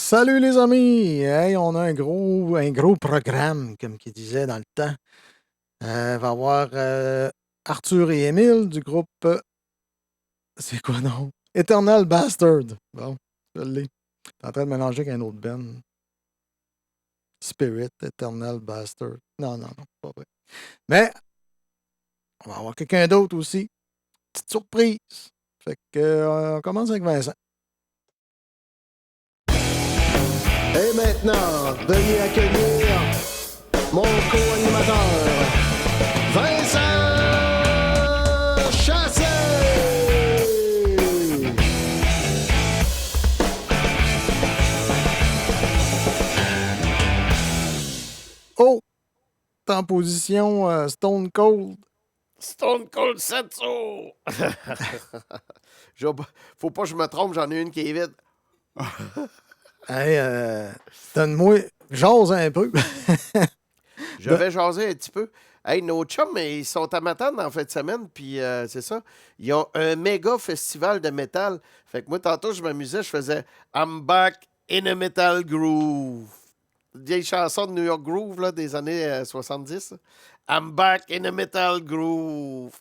Salut les amis! Hey, on a un gros programme, comme qu'il disait dans le temps. Va y avoir Arthur et Émile du groupe. C'est quoi non? Eternal Bastard. Bon, je l'ai. T'es en train de mélanger avec un autre band. Spirit, Eternal Bastard. Non, non, non, pas vrai. Mais on va avoir quelqu'un d'autre aussi. Petite surprise. Fait que on commence avec Vincent. Et maintenant, veuillez accueillir mon co-animateur, Vincent Chassé! Oh! T'es en position Stone Cold. Stone Cold Setsu! Faut pas que je me trompe, j'en ai une qui est vide. Hey, donne-moi, jase un peu. Je vais jaser un petit peu. Hey, nos chums, ils sont à Matane en fin de semaine, puis c'est ça. Ils ont un méga festival de métal. Fait que moi, tantôt, je m'amusais, je faisais I'm back in a metal groove. Vieille chanson de New York Groove là, des années 70. I'm back in a metal groove.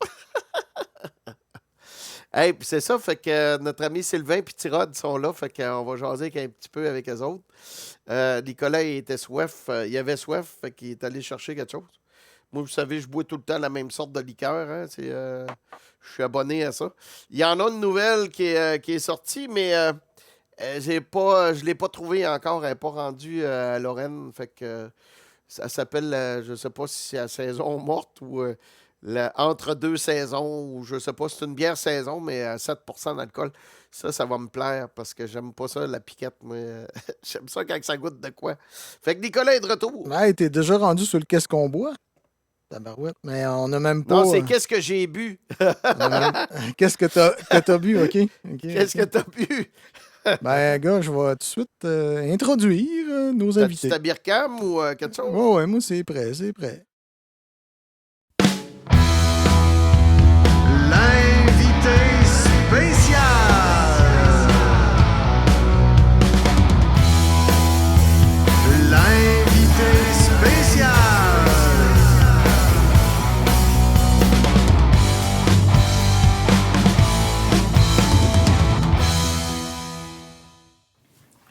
Hey, puis c'est ça, fait que notre ami Sylvain et Tirod sont là, fait qu'on va jaser un petit peu avec eux autres. Nicolas, il était soif, il avait soif, fait qu'il est allé chercher quelque chose. Moi, vous savez, je bois tout le temps la même sorte de liqueur, hein, je suis abonné à ça. Il y en a une nouvelle qui est sortie, mais je ne l'ai pas trouvée encore, elle n'est pas rendue à Lorraine, fait que ça s'appelle, je ne sais pas si c'est la saison morte ou entre deux saisons, ou je sais pas, c'est une bière saison, mais à 7% d'alcool. Ça va me plaire parce que j'aime pas ça, la piquette. Mais j'aime ça quand ça goûte de quoi. Fait que Nicolas est de retour. Hey, t'es déjà rendu sur le qu'est-ce qu'on boit? Tabarouette, mais on n'a même pas. Non, c'est qu'est-ce que j'ai bu. Qu'est-ce que t'as bu, OK? Qu'est-ce que t'as bu? Ben, gars, je vais tout de suite introduire nos T'as-tu invités. ta bière cam ou quelque chose? Ouais, moi, c'est prêt, c'est prêt. L'invité spécial! L'invité spécial!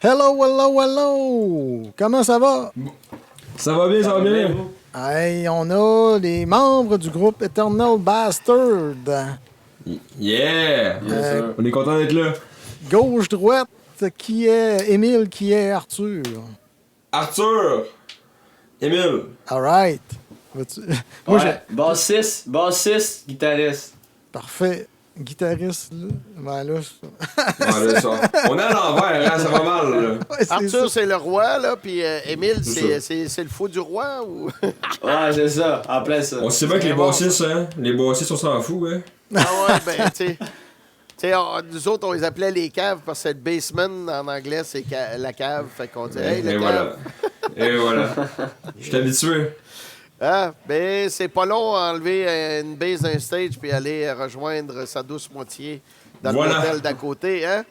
Hello, hello, hello! Comment ça va? Ça va bien, ça va bien. Hey, on a les membres du groupe Eternal Bastard. Yeah! On est content d'être là. Gauche-droite, qui est Émile, qui est Arthur. Arthur! Émile! All right. Moi, Bassiste, guitariste. Parfait. Guitariste, là. Ben là, Ouais, là, ça. On est à l'envers, hein, ça va mal. Là. ouais, c'est Arthur, ça. c'est le roi, là, puis Émile, C'est c'est le fou du roi, ou... Ouais, c'est ça, en plein ça. On sait bien que les bassistes, hein, les bassistes, on s'en fout, hein. Ah ouais, ben, tu sais, nous autres, on les appelait les caves parce que le basement, en anglais, c'est la cave. Fait qu'on dit, hey, Et la voilà. cave. Et voilà. Je suis habitué. Ah, ben, c'est pas long à enlever une base d'un stage puis aller rejoindre sa douce moitié dans Voilà. l'hôtel d'à côté, hein?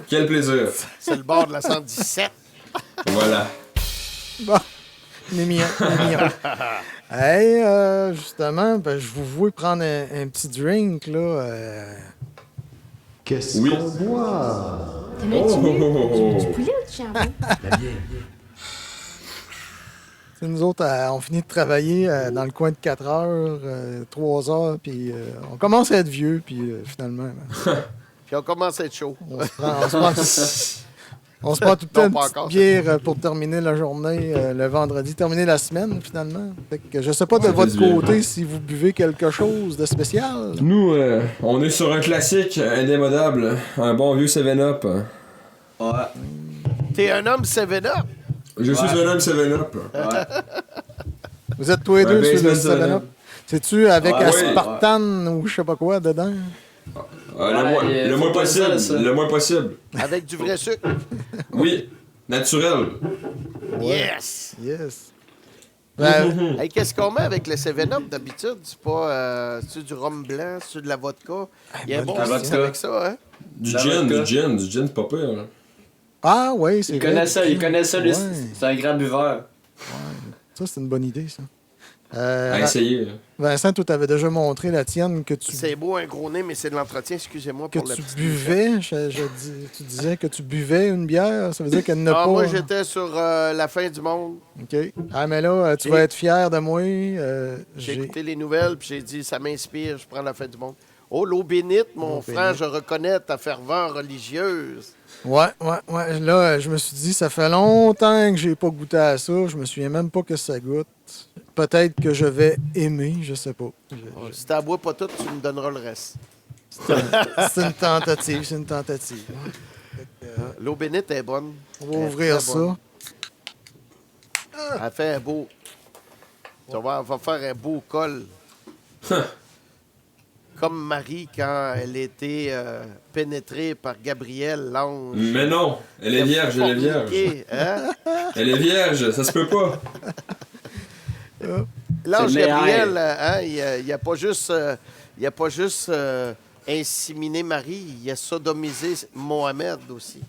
Quel plaisir. C'est le bord de la 117. Voilà. Bon, il est mignon, il est mignon. Hey, justement, ben, je vous vois prendre un petit drink, là. Qu'est-ce Oui. qu'on boit? Oh! Du poulet ou du charbon? Tu sais, nous autres, on finit de travailler dans le coin de 4 heures, 3 heures, puis on commence à être vieux, puis finalement, Puis on commence à être chaud. on se prend tout le temps Non, une pas petite encore, bière pour terminer la journée, le vendredi, terminer la semaine, finalement. Fait que je sais pas de Ça fait votre du bien. côté si vous buvez quelque chose de spécial. Nous, on est sur un classique indémodable. Un bon vieux 7-Up. Ouais. T'es un homme 7-up. Je suis un homme 7-Up. Vous êtes tous les Ouais, deux sur le basement 7-Up. C'est-tu avec Ouais, aspartame ou je sais pas quoi dedans? Le moins faut pas possible. dire ça. Le moins possible. Avec du vrai sucre. Oui. Naturel. Yes! Yes. Ben, Hey, qu'est-ce qu'on met avec le 7-up d'habitude? C'est pas c'est du rhum blanc, c'est de la vodka. Il y a un bonne bon question. style avec ça, hein? Du La gin, vodka. du gin, c'est pas pire. Là. Ah, oui, c'est Il vrai. connaît ça, lui. Ouais. C'est un grand buveur. Ça, c'est une bonne idée, ça. À essayer. là. Vincent, toi, t'avais déjà montré la tienne que tu, C'est beau, un gros nez, mais c'est de l'entretien. Excusez-moi que pour la tu petite buvais. Tu disais que tu buvais une bière. Ça veut dire qu'elle n'a Ah, pas. moi, j'étais sur la fin du monde. OK. Ah, mais là, tu vas être fier de moi. J'ai écouté les nouvelles, puis j'ai dit, ça m'inspire, je prends la fin du monde. Oh, l'eau bénite, mon L'eau frère, bénite. je reconnais ta ferveur religieuse. Ouais. Là, je me suis dit, ça fait longtemps que j'ai pas goûté à ça. Je me souviens même pas que ça goûte. Peut-être que je vais aimer, je sais pas. Si t'en bois pas tout, tu me donneras le reste. C'est une tentative, L'eau bénite est bonne. On va Elle est ouvrir très bonne. ça. Elle fait un beau... Tu vas voir, elle va faire un beau col. Comme Marie quand elle était pénétrée par Gabriel, l'ange. Mais non, elle est vierge, elle est vierge. Forniqué, hein? Elle est vierge, ça se peut pas. L'ange C'est Gabriel, hein, il a pas juste inséminé Marie, il a sodomisé Mohamed aussi.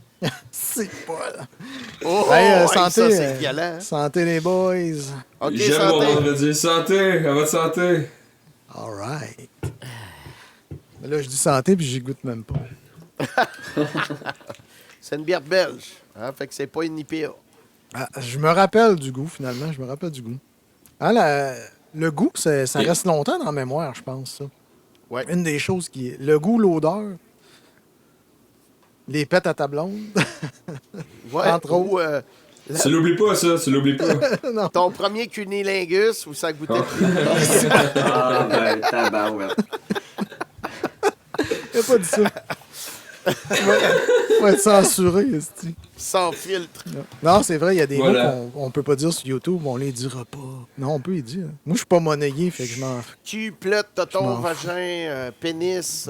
C'est pas là. Oh, Hey, hey, santé, ça, c'est violent. santé les boys. OK, J'aime mon santé. vendredi. Santé, à votre santé. All right. Mais là, je dis santé, puis j'y goûte même pas. C'est une bière belge, hein, fait que c'est pas une IPA. Ah, je me rappelle du goût, finalement. Je me rappelle du goût. Ah, le goût, ça reste longtemps dans la mémoire, je pense, ça. Ouais. Une des choses qui est... Le goût, l'odeur, les pets à ta blonde. Ouais, Entre ou, Tu l'oublies pas, ça, tu l'oublies pas. ton premier cunilingus où ça goûtait Oh. plus. Ah, ben, tabarouette. Il a pas dit ça. Faut être censuré, esti. Sans filtre. Non, c'est vrai, il y a des Voilà. mots qu'on peut pas dire sur YouTube, on les dira pas. Non, on peut les dire. Moi, je suis pas monnayé, fait que je m'en... Cul, plot, tonton, m'en fous. vagin, pénis.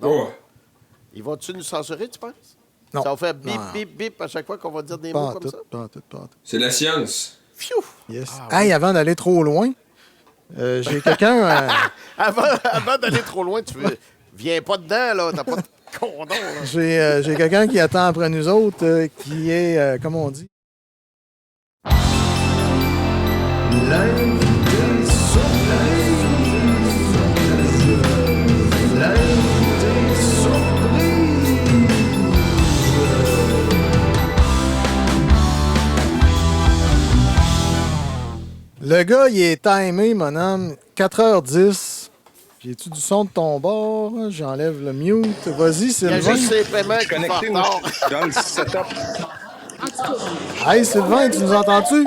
Oh. Ils vont-tu nous censurer, tu penses? Non. Ça va faire bip, Non. bip, bip à chaque fois qu'on va dire des Pas mots en comme tout, ça? pas en tout, pas en tout. C'est la science. Pfiou! Yes. Ah, Hey, avant d'aller trop loin, j'ai quelqu'un... Avant d'aller trop loin, tu veux... Viens pas dedans, là. T'as pas de condom, là. j'ai quelqu'un qui attend après nous autres, qui est, comme on dit... L'invité surprise. L'invité surprise. Le gars, il est timé, mon homme, 4h10. J'ai-tu du son de ton bord? J'enlève le mute. Vas-y, Il y a Sylvain. juste ses paiements qui font Connecté retard. dans le setup. Hey, Sylvain, tu nous entends-tu?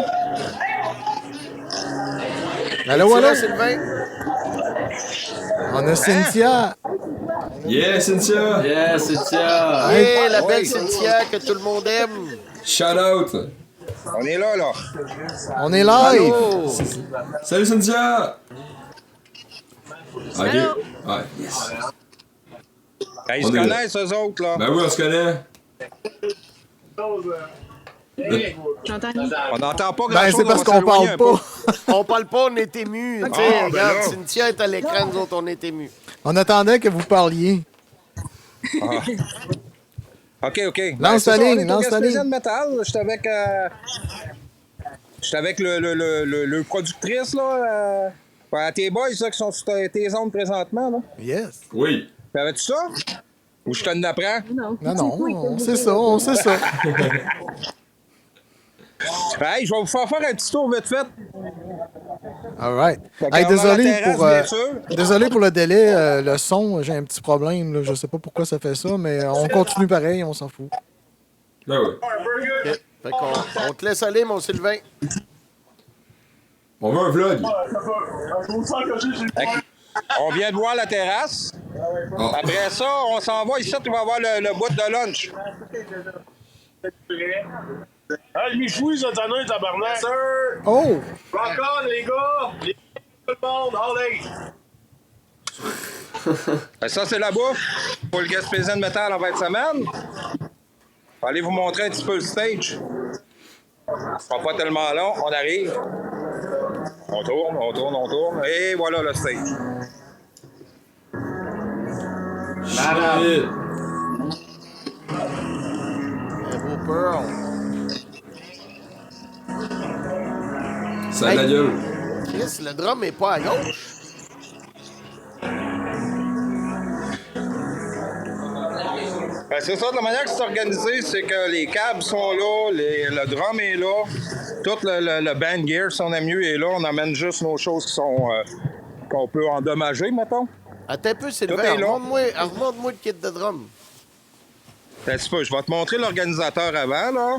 Allô, Tu allô? là, Sylvain? On a Cynthia. Yeah, Cynthia. Yes, c'est ça. Hey, la belle Cynthia que tout le monde aime. Shout out. On est là, là. On est live. Oh! Salut, Cynthia. Ok. Ouais, yes. Hey, ils On se est là. connaissent, eux autres, là. Ben oui, on se connaît. J'entends rien. On n'entend pas grand-chose. Ben, c'est parce on va qu'on s'éloigner parle un pas. On parle pas, on est émus. Tu sais, Ah, ben regarde, là. Cynthia est à l'écran, nous autres, on est émus. On attendait que vous parliez. peu. OK. Lance c'est ta ça, on ligne, est au lance ta Gaspésien ligne. de métal. J'étais avec le productrice, là. Tes boys, là, qui sont sur tes ondes présentement, là. Yes. Oui. Savais-tu ça? Ou je te l'apprends? Non. Non, on sait ça, on sait ça. Hey, je vais vous faire un petit tour vite fait. All right. Fait qu'on Hey, a la désolé terrasse, pour, bien sûr. désolé pour le délai, le son, j'ai un petit problème. Là. Je sais pas pourquoi ça fait ça, mais on continue pareil, on s'en fout. Ben oui. OK. Fait qu'on on te laisse aller, mon Sylvain. On veut un vlog. On vient de voir la terrasse. Ah. Après ça, on s'en va ici, tu vas voir le bout de lunch. Hey, Michoui, cette année, tabarnak! Sir! Oh! Rock on, les gars! Tout le monde, allez! Ça, c'est la bouffe pour le Gaspésien de métal en fin de semaine. Je vais aller vous montrer un petit peu le stage. Ce sera pas tellement long. On arrive. On tourne. Et voilà le stage. Shit. Un beau Pearl. Ça a de la gueule. Chris, le drum est pas à gauche. Ben, c'est ça, de la manière que c'est organisé, c'est que les câbles sont là, le drum est là, tout le band gear, si on aime mieux, est là. On amène juste nos choses qui sont qu'on peut endommager, mettons. Attends un peu, Tout Sylvain. est là. Remonte-moi le kit de drum. Un petit peu, je vais te montrer l'organisateur avant, là.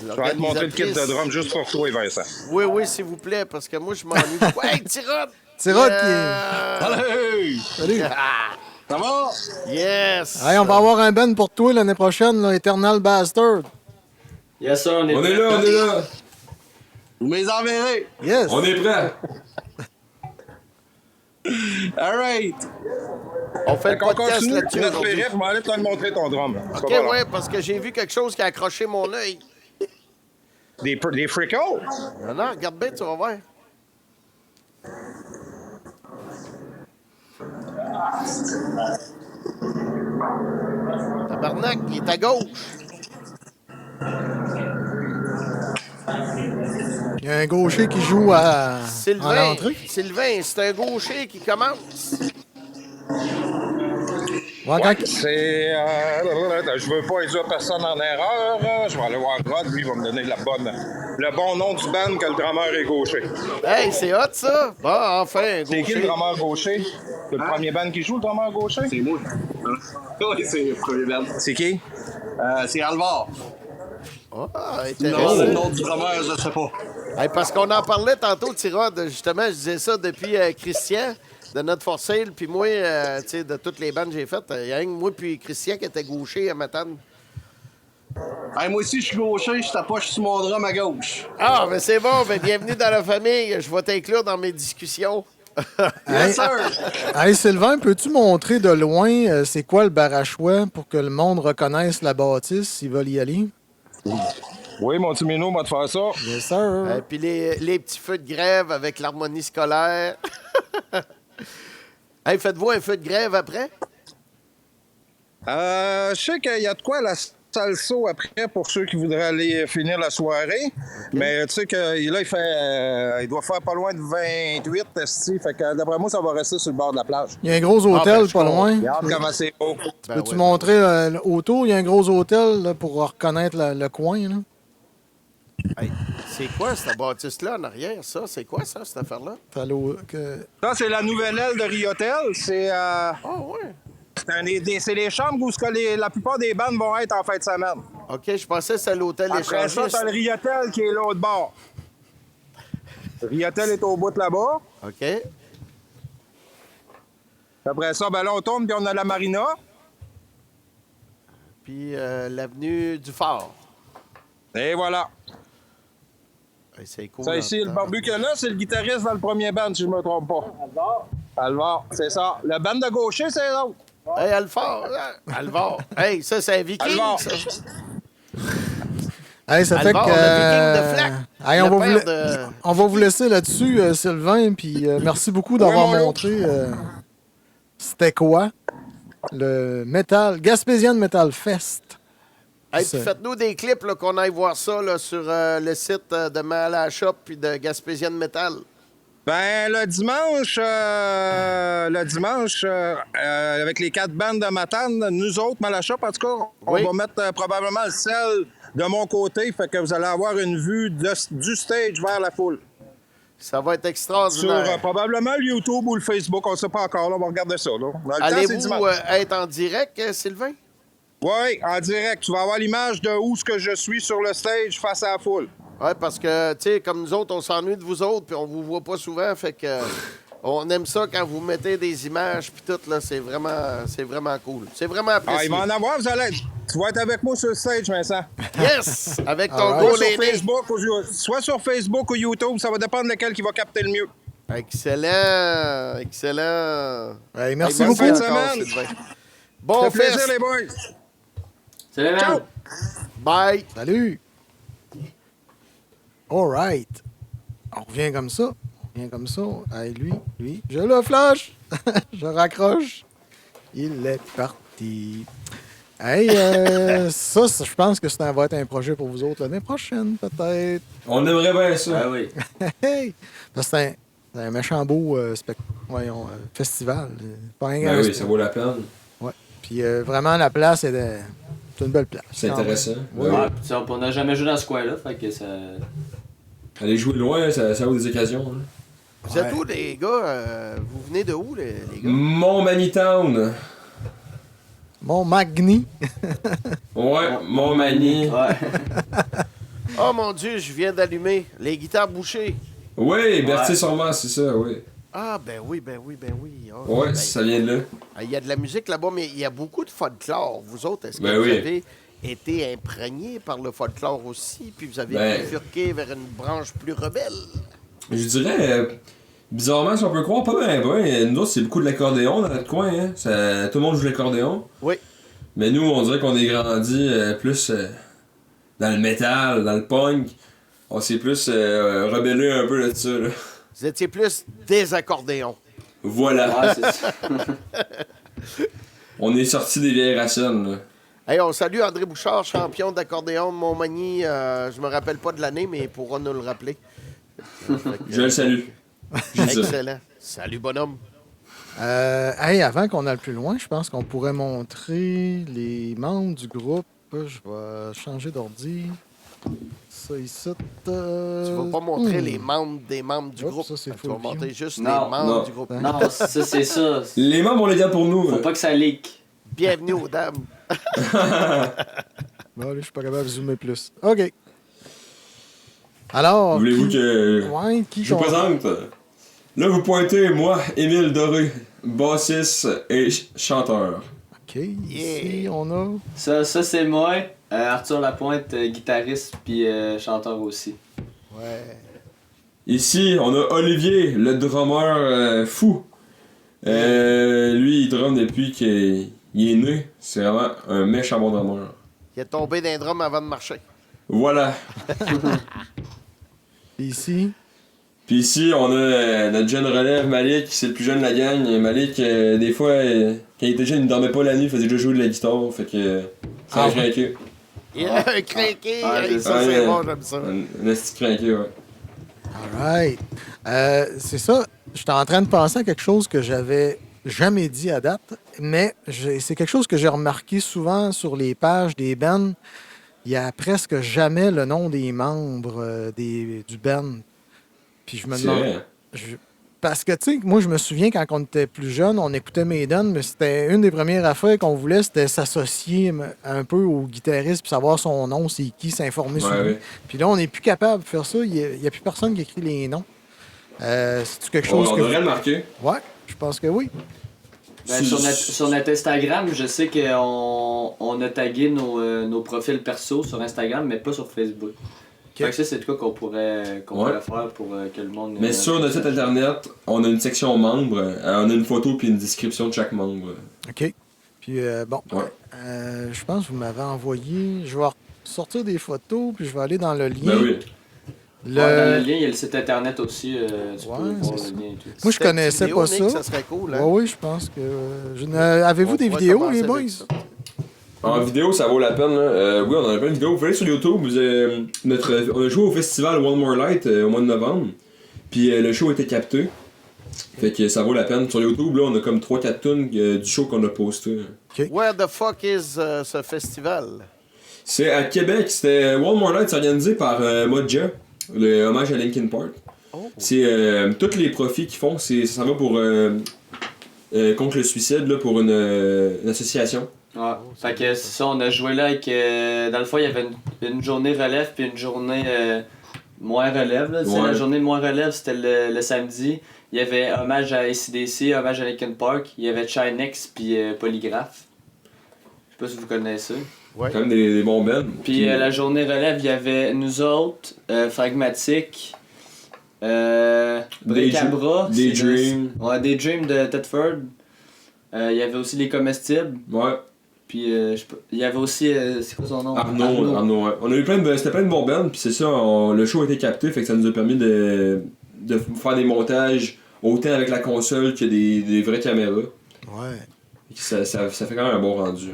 Je vais te montrer le kit de drum juste pour toi, Vincent. Oui, oui, s'il vous plaît, parce que moi, je m'ennuie. Hey, Tyrod! Tyrod qui Salut! Salut! Ça va? Yes! Hey, on va avoir un band pour toi l'année prochaine, là, Eternal Bastard. Yes, sir, On est là, on est là. Vous me les enverrez. Yes! On est prêts. All right. On fait le Fait qu'on podcast continue là-dessus notre aujourd'hui. périple. Je vais aller te montrer ton drum. C'est OK, pas long. ouais, parce que j'ai vu quelque chose qui a accroché mon œil. Des fricoles? Non, non, regarde bien, tu vas voir. Tabarnak, il est à gauche. Il y a un gaucher qui joue à Sylvain, l'entrée. Sylvain, c'est un gaucher qui commence. Ouais, quand- C'est. Je veux pas induire personne en erreur. Je vais aller voir Rod. Lui, il va me donner le bon nom du band que le drummer est gaucher. Hey, c'est hot, ça. Bon, enfin, un C'est qui le gaucher. drummer gaucher? C'est le premier band qui joue, le drummer gaucher? C'est moi. Oui, c'est le premier band. C'est qui? C'est Alvar. Ah, Le intéressant. nom du drummer, je sais pas. Hey, parce qu'on en parlait tantôt, Tyrod, justement, je disais ça depuis Christian, de notre For Sale, puis moi, tu sais, de toutes les bandes que j'ai faites, il y a rien que moi puis Christian qui était gaucher à Matane. Hey, moi aussi, je suis gaucher, je tapoche sur mon drum à gauche. Ah, mais c'est bon, ben bienvenue dans la famille, je vais t'inclure dans mes discussions. Hey, hey, Sylvain, peux-tu montrer de loin c'est quoi le barachois pour que le monde reconnaisse la bâtisse s'ils veulent y aller? Oui, mon petit minou va te faire ça. Yes, sir. Puis les petits feux de grève avec l'harmonie scolaire. Hey, faites-vous un feu de grève après? Je sais qu'il y a de quoi à la salso après pour ceux qui voudraient aller finir la soirée. Mais tu sais que là, il doit faire pas loin de 28, esti. Fait que d'après moi, ça va rester sur le bord de la plage. Il y a un gros hôtel pas loin. Regarde comment c'est beau. Ben Peux-tu ouais. montrer autour? Il y a un gros hôtel là, pour reconnaître le coin. Là. Hey, c'est quoi cette bâtisse-là en arrière, ça? C'est quoi ça, cette affaire-là? T'as Ça, c'est la nouvelle aile de Riotel. C'est Ah, ouais. c'est les chambres où la plupart des bandes vont être en fin de semaine. OK, je pensais que c'était l'hôtel Après ça, échangiste. t'as le Riotel qui est l'autre bord. Riotel est au bout de là-bas. OK. Après ça, ben là, on tourne, puis on a la marina. Puis l'avenue du Phare. Et voilà. Hey, c'est cool. Ça en ici, le temps. barbu qu'il y a là, c'est le guitariste dans le premier band, si je me trompe pas. Alvar, c'est ça. Le band de gaucher, c'est l'autre. Hey, Alvar. Alvar. Hey, ça, c'est un viking, Alvar. ça. Hey, ça fait que. Alvar, le viking de Flac. Hey, Le on père va de- on va vous laisser là-dessus, Sylvain. Puis merci beaucoup d'avoir mon loup. montré c'était quoi le Gaspésian Metal Fest. Hey, C'est- puis faites-nous des clips là, qu'on aille voir ça là, sur le site de Mala Shop puis de Gaspésian Metal. Ben, le dimanche, avec les 4 bandes de Matane, nous autres, Malachop, en tout cas, Oui. on va mettre probablement le sel de mon côté, fait que vous allez avoir une vue du stage vers la foule. Ça va être Sur extraordinaire. probablement le YouTube ou le Facebook, on ne sait pas encore, là, on va regarder ça. Là. Dans le temps, c'est Allez-vous dimanche. être en direct, Sylvain? Oui, en direct. Tu vas avoir l'image de où ce que je suis sur le stage face à la foule. Oui, parce que, tu sais, comme nous autres, on s'ennuie de vous autres, puis on vous voit pas souvent, fait que on aime ça quand vous mettez des images, puis tout, là, c'est vraiment cool. C'est vraiment Ah, apprécié. il va en avoir, tu vas être avec moi sur le stage, Vincent. Yes! Avec ton Alright. gros Soit sur Léné. Facebook soit sur Facebook ou YouTube, ça va dépendre lequel qui va capter le mieux. Excellent! Excellent! Hey, merci Hey, bonne beaucoup. fin de Semaine. semaine, Sylvain. Ça Bon fait plaisir, fest! les boys. Salut, Ciao! man. Bye! Salut. All right. On revient comme ça. On revient comme ça. Hey, lui, je le flash. Je raccroche. Il est parti. Hey, ça, je pense que ça va être un projet pour vous autres l'année prochaine, peut-être. On aimerait bien ça. Ah oui. Hey! Parce que c'est un méchant beau festival. Pas un Ben oui, ça vaut la peine. Ouais. Puis vraiment, la place, c'est une belle place. C'est quand intéressant. même. Ben Ouais, oui. puis on n'a jamais joué dans ce coin-là, fait que ça. Aller jouer loin, ça vaut des occasions. Hein. Vous êtes où, les gars? Vous venez de où, les gars? Montmagny-Town. Mon Magni. Ouais, Montmagny. Ouais. Oh mon Dieu, je viens d'allumer les guitares bouchées. Oui, Berthier-sur-Mer, c'est ça, oui. Ah, ben oui. Oh, Ouais, ben, ça vient de là. il y a de la musique là-bas, mais il y a beaucoup de folklore. Vous autres, est-ce que Ben vous oui. avez été imprégnés par le folklore aussi, puis vous avez Ben- bifurqué vers une branche plus rebelle? Je dirais, bizarrement, si on peut croire, pas bien. Nous autres, c'est beaucoup de l'accordéon dans notre coin. Hein. Tout le monde joue l'accordéon. Oui. Mais nous, on dirait qu'on est grandi plus dans le métal, dans le punk. On s'est plus rebellé un peu là-dessus. Là. Vous étiez plus des accordéons. Voilà. Ouais, c'est ça. On est sorti des vieilles racines. Là. Hey, on salue André Bouchard, champion d'accordéon de Montmagny. Je me rappelle pas de l'année, mais il pourra nous le rappeler. Je le salue. Je dis ça. Excellent. Salut, bonhomme. Hey, avant qu'on aille plus loin, je pense qu'on pourrait montrer les membres du groupe. Je vais changer d'ordi. Ça ici. Tu vas pas montrer les membres des membres du Oups, groupe. ça, c'est Tu vas full montrer view. juste Non, les membres non. du groupe. Non, ça, c'est ça. Les membres, on les garde pour nous. Faut là. pas que ça leak. Bienvenue aux dames. Bon, là, je suis pas capable de zoomer plus. OK. Alors. Voulez-vous que Ouais, qui je vous qu'on- présente? Là, vous pointez, moi, Émile Doré, bassiste et chanteur. OK. Ici, on a. Ça c'est moi. Arthur Lapointe, guitariste puis chanteur aussi. Ouais. Ici, on a Olivier, le drummer fou. Lui, il drum depuis qu'il est né. C'est vraiment un méchant bon drummer. Il est tombé d'un drum avant de marcher. Voilà. Ici. Puis ici, on a notre jeune relève, Malik, c'est le plus jeune de la gang. Malik, des fois, quand il était jeune, il ne dormait pas la nuit, il faisait déjà jouer de la guitare. Fait que ça a craqué. Il a un crinqué. Ah, Hey, c'est ça, ça. c'est Ouais. bon, j'aime ça. Un esti craqué, ouais. All right. C'est ça. J'étais en train de penser à quelque chose que j'avais jamais dit à date, mais c'est quelque chose que j'ai remarqué souvent sur les pages des bands. Il y a presque jamais le nom des membres du band. Puis je me C'est demande. vrai. Parce que, tu sais, moi, je me souviens quand on était plus jeune, on écoutait Maiden, mais c'était une des premières affaires qu'on voulait, c'était s'associer un peu au guitariste, puis savoir son nom, c'est qui, s'informer sur Ouais, lui. ouais. Puis là, on n'est plus capable de faire ça. Il n'y a plus personne qui écrit les noms. C'est-tu quelque chose On que. devrait le marquer. Ouais, je pense que oui. Ben, sur notre Instagram, je sais qu'on a tagué nos profils perso sur Instagram, mais pas sur Facebook. Fait que ça, c'est de quoi qu'on pourrait faire pour que le monde... Mais sur notre site internet, on a une section membres, on a une photo puis une description de chaque membre. OK. Puis, bon, Ouais. je pense que vous m'avez envoyé. Je vais sortir des photos, puis je vais aller dans le lien. Ben oui. Le- Ouais, dans le lien, il y a le site internet aussi. Tu Ouais, peux voir c'est le lien et tout. Moi, je connaissais Vidéo, pas Nick, ça. ça serait cool, hein? Oui, je pense que. Avez-vous On des pourrait vidéos, commencer les boys? avec ça. En vidéo, ça vaut la peine. Là. Oui, on en a plein de vidéos. Vous allez sur YouTube. On a joué au festival One More Light au mois de novembre. Puis le show a été capté. Fait que ça vaut la peine. Sur YouTube, là, on a comme 3-4 tunes du show qu'on a posté. Where the fuck is ce festival? C'est à Québec. C'était One More Light, c'est organisé par Modja, le hommage à Linkin Park. Oh. C'est tous les profits qu'ils font, ça va pour contre le suicide là, pour une association. Ouais. Fait que c'est ça, on a joué là avec... dans le fond, il y avait une journée relève puis une journée moins relève. Là. Ouais. La journée moins relève, c'était le samedi. Il y avait hommage à AC/DC, hommage à Linkin Park. Il y avait Chinex puis Polygraph. Je sais pas si vous connaissez. Ouais. Quand même des bons bands. Puis la journée relève, il y avait nous autres, Phlegmatic, Breakabra, Daydream. Ouais, Daydream de Tedford. Il y avait aussi les comestibles. Ouais. Puis il y avait aussi, c'est quoi son nom? Arnaud, ouais. On a eu c'était plein de bons bands, puis c'est ça, le show a été capté, fait que ça nous a permis de faire des montages autant avec la console que des vraies caméras. Ouais. Ça fait quand même un bon rendu.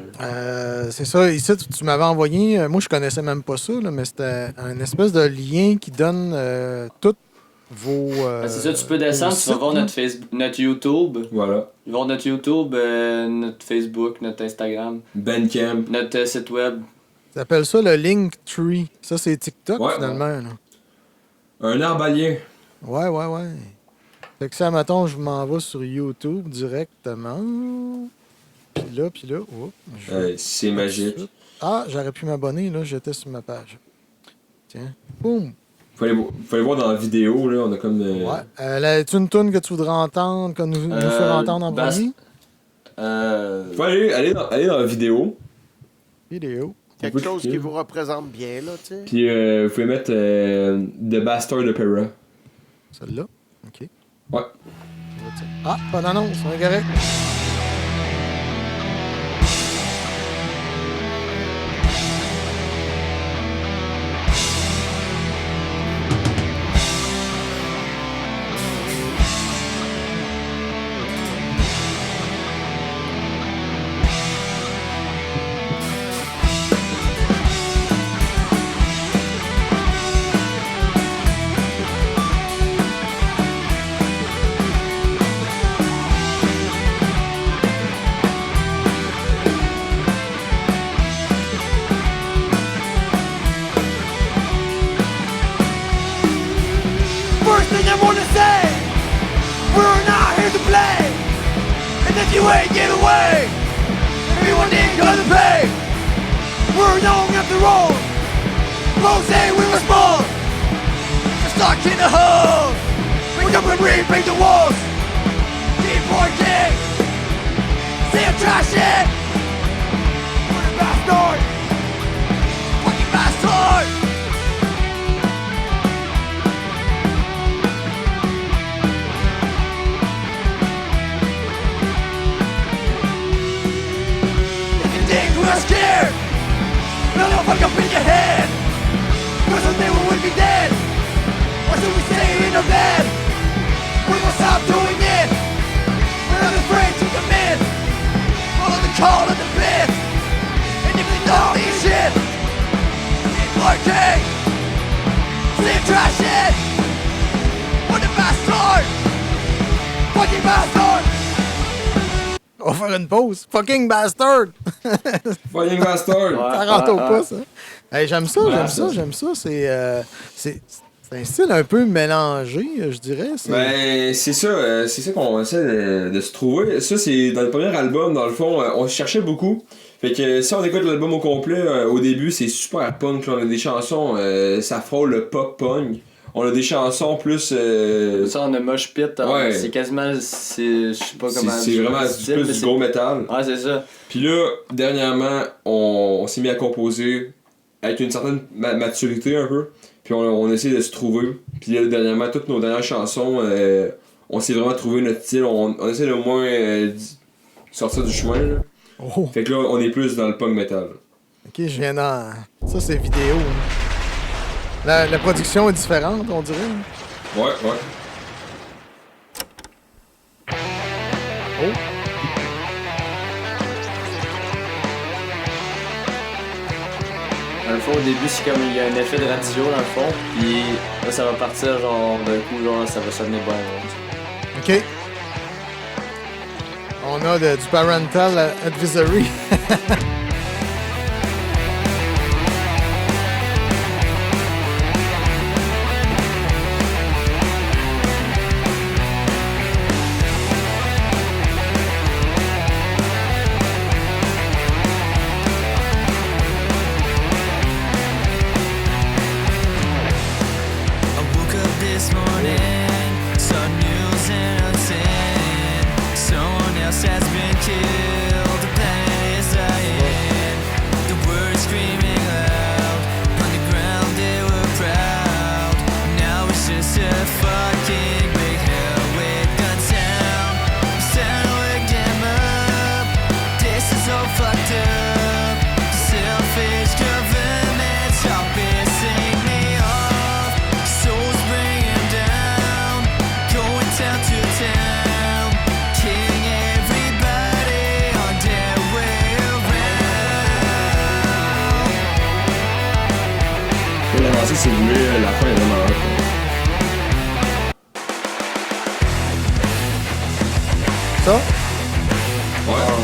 C'est ça. Ici, tu m'avais envoyé. Moi, je connaissais même pas ça, là, mais c'était un espèce de lien qui donne toutes vos. C'est ça, tu peux descendre, tu vas voir notre YouTube. Voilà. Tu vas voir notre YouTube, notre Facebook, notre Instagram. Bandcamp. Notre site web. Ça s'appelle ça le Linktree. Ça, c'est TikTok, Ouais, finalement. Là. Un arbalien. Ouais. Fait que ça, mettons, je m'en vais sur YouTube directement. Puis là. C'est magique. Ah, j'aurais pu m'abonner, là. J'étais sur ma page. Tiens. Boum. Faut aller voir dans la vidéo, là. On a comme. Ouais. Est-ce une toune que tu voudrais entendre, que nous faire entendre en premier? Faut aller dans la vidéo. Vidéo. Quelque chose qui vous représente bien, là, tu sais. Puis, vous pouvez mettre The Bastard Opera. Celle-là? OK. Ouais. Ah, pas d'annonce, on est correct. First thing I wanna say, we're not here to play. And if you ain't get away, everyone ain't gonna pay. We're young after all. Most say we were small. We're stuck in a hole. Wake up and repaint the walls. Keep working. See a trash it. We're the bastard. Fucking bastard. We're scared. No, no, fuck up in your head. Cause someday we will be dead. Or should we stay in our bed? We will stop doing it. We're not afraid to commit. Follow the call of the pit. And if they don't eat shit, keep working. See trash it. What a bastard. Fucking bastard. On va faire une pause. Fucking bastard! Fucking bastard! Ça rentre au pas, ça. Hey, j'aime ça. C'est un style un peu mélangé, je dirais. Ben, c'est ça qu'on essaie de se trouver. Ça, c'est dans le premier album, dans le fond, on cherchait beaucoup. Fait que si on écoute l'album au complet, au début, c'est super punk. Là. On a des chansons, ça frôle le pop punk. On a des chansons plus. Ça, on a Mosh Pit. Ouais. C'est quasiment. Je sais pas comment. C'est vraiment plus du gros métal. Ouais, c'est ça. Puis là, dernièrement, on s'est mis à composer avec une certaine maturité un peu. Puis on essaie de se trouver. Puis là, dernièrement, toutes nos dernières chansons, on s'est vraiment trouvé notre style. On essaie de moins sortir du chemin. Là. Oh. Fait que là, on est plus dans le punk metal. Ok, je viens dans. Ça, c'est vidéo. La production est différente, on dirait. Ouais. Oh. Dans le fond, au début, c'est comme il y a un effet de radio dans le fond, puis là, ça va partir, genre, d'un coup, genre, ça va sonner bon. OK. On a du Parental Advisory. Someone else has been killed. The pain is dying. laisser rouler, la fin est vraiment hot. Ça? Ouais.